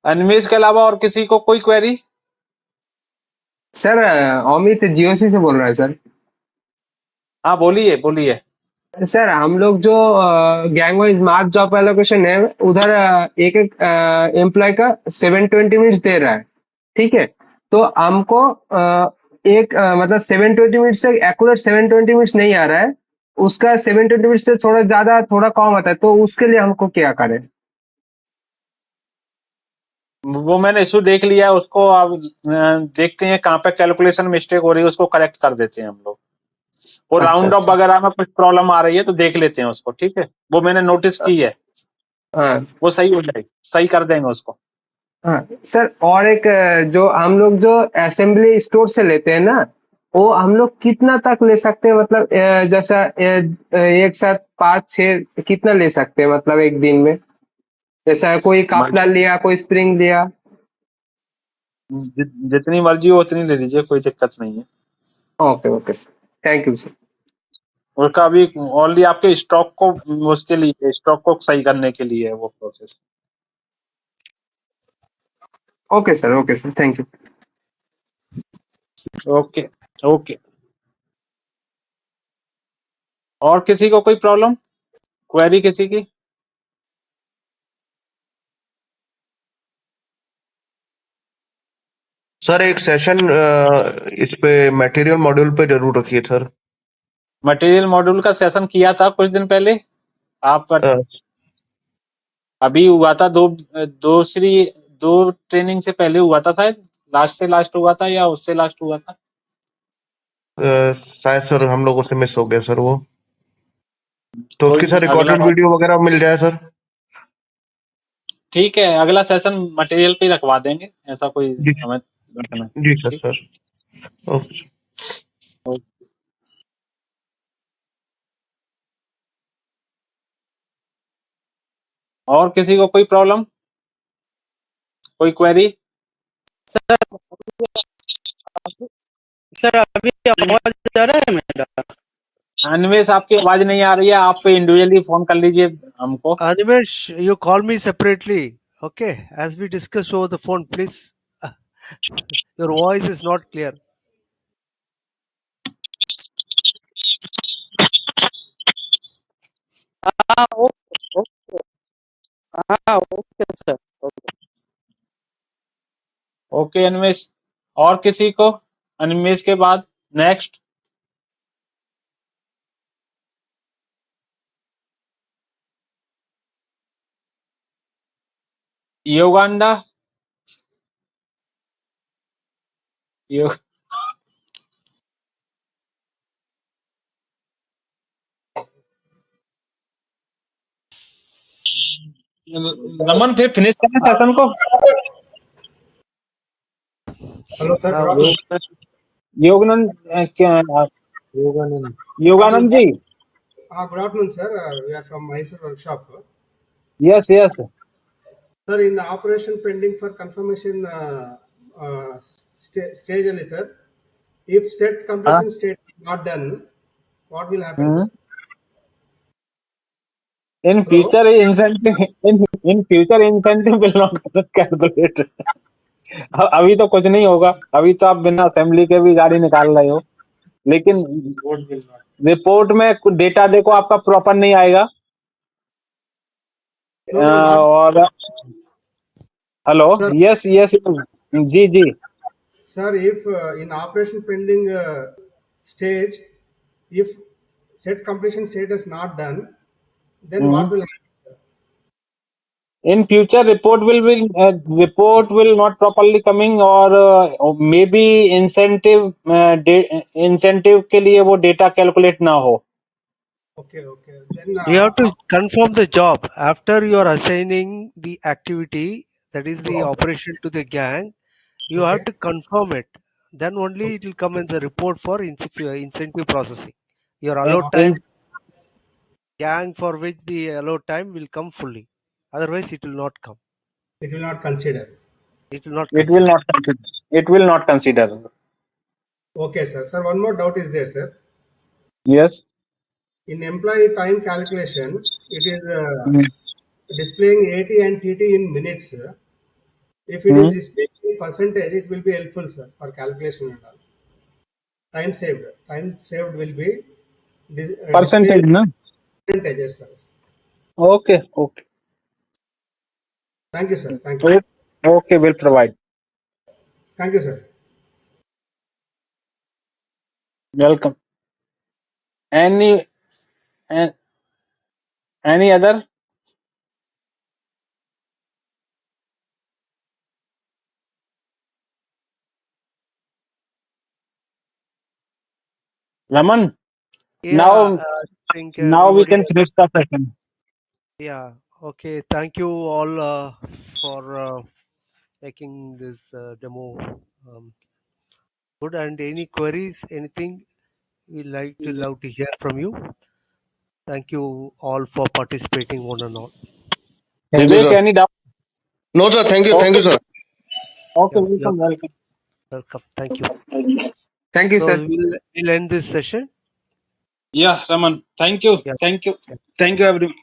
अनिमेश के अलावा और किसी को कोई क्वेरी? सर अमित जीओसी से बोल रहा है सर। हाँ बोलिए बोलिए। सर हम लोग जो gang wise mark job allocation है उधर एक एम्प्लॉय का 720 मिनट्स दे रहा है, ठीक है। तो हमको मतलब 720 मिनट्स से एक्यूरेट 720 मिनट्स नहीं आ रहा है, उसका 720 से थोड़ा ज्यादा थोड़ा कम आता है, तो उसके लिए हमको क्या करें? वो मैंने इशू देख लिया, उसको अब देखते हैं कहाँ पे कैलकुलेशन मिस्टेक हो रही है, उसको करेक्ट कर देते हैं हम लोग। वो अच्छा राउंड ऑफ अच्छा। वगैरह में कुछ प्रॉब्लम आ रही है तो देख लेते हैं उसको, ठीक है, वो मैंने नोटिस की है, हाँ वो सही हो जाएगी, सही कर देंगे उसको। हाँ सर, और एक जो हम लोग जो असेंबली स्टोर से लेते हैं ना, वो हम लोग कितना तक ले सकते हैं? मतलब जैसा एक साथ 5-6 कितना ले सकते हैं, मतलब एक दिन में? जैसा कोई कापला लिया, कोई स्प्रिंग लिया। जितनी मर्जी हो उतनी ले लीजिए, कोई दिक्कत नहीं है। Okay okay sir, thank you sir. उसका अभी ओनली आपके स्टॉक को, उसके लिए स्टॉक को सही करने के लिए है वो process. Okay sir, thank you. Okay okay. और किसी को कोई प्रॉब्लम, क्वेरी किसी की? सर एक सेशन इस पे मटेरियल मॉड्यूल पे जरूर रखिए सर। मटेरियल मॉड्यूल का सेशन किया था कुछ दिन पहले आप, अभी हुआ था दो ट्रेनिंग से पहले हुआ था शायद, लास्ट से लास्ट हुआ था या उससे लास्ट हुआ था। शायद सर हम लोगों से मिस हो गया सर वो, तो कोई उसकी सर नहीं, अगला रिकॉर्डेड वीडियो वगैरह मिल जाए सर। ठीक है, अगला सेशन मटेरियल पे रखवा देंगे, ऐसा कोई जी हमें रखना है। जी सर ठीक। Sir okay. ओके। और किसी को कोई प्रॉब्लम, कोई क्वेरी? सर सर अभी आवाज आ रहा है मेरा? अनवेश आपकी आवाज नहीं आ रही है, आप इंडिविजुअली फोन कर लीजिए हमको। Animesh, you call me separately. Okay, as we discussed over the phone, please. Your voice is not clear. हाँ ओके ओके। हाँ okay sir okay. Okay Anvesh, और किसी को अनवेश के बाद नेक्स्ट? योगांडा, यो रमन फिर फिनिश करना सेशन को। हेलो सर, गुड वो आफ्टरनून। योगानंद क्या, योगानंद गुड आफ्टरनून योगानंद जी? हाँ, good afternoon sir, we are from Mysore workshop. Yes yes. Sir, in operation pending for confirmation stage only, sir. If set हाँ। completion state is not done, what will happen, sir? In Hello? Future incentive, in future incentive will not calculate. अभी तो कुछ नहीं होगा, अभी तो आप बिना असेंबली के भी गाड़ी निकाल रहे हो, लेकिन रिपोर्ट में कुछ डेटा देखो आपका प्रॉपर नहीं आएगा। No, no, what, और हेलो, sir? यस यस जी जी। Sir, if in operation pending stage, if set completion state is not done, then what will happen? In future report will not properly coming, और may be incentive के लिए वो data calculate ना हो। Okay, okay. Then you have to confirm the job after you are assigning the activity, that is the operation to the gang. You have okay. to confirm it. Then only it will come as a report for incentive processing. Your allowed time, gang for which the allowed time will come fully. Otherwise, it will not come. It will not consider. It will not It will consider. not consider. It will not consider. Okay, sir. Sir, one more doubt is there, sir. Yes. In employee time calculation, it is displaying AT and TT in minutes. If it is displaying in percentage, it will be helpful, sir, for calculation and all. Time saved. Time saved will be Percentage displayed ना? percentages, sir. Okay, okay. Thank you, sir. Thank you. Okay, will provide. Thank you, sir. Welcome. Any And any other? Raman, Yeah, now I think now we everybody. can finish the session. Yeah. Okay. Thank you all for making this demo good. And any queries, anything, we love to hear from you. Thank you all for participating, one and all. Thank you, Vivek, sir. any doubt? No, sir. Thank Okay, you, sir. okay, You're welcome. welcome. Thank you. Thank you, So sir. we'll end this session. Yeah, Raman, thank you, Yeah. thank you, thank you, everyone.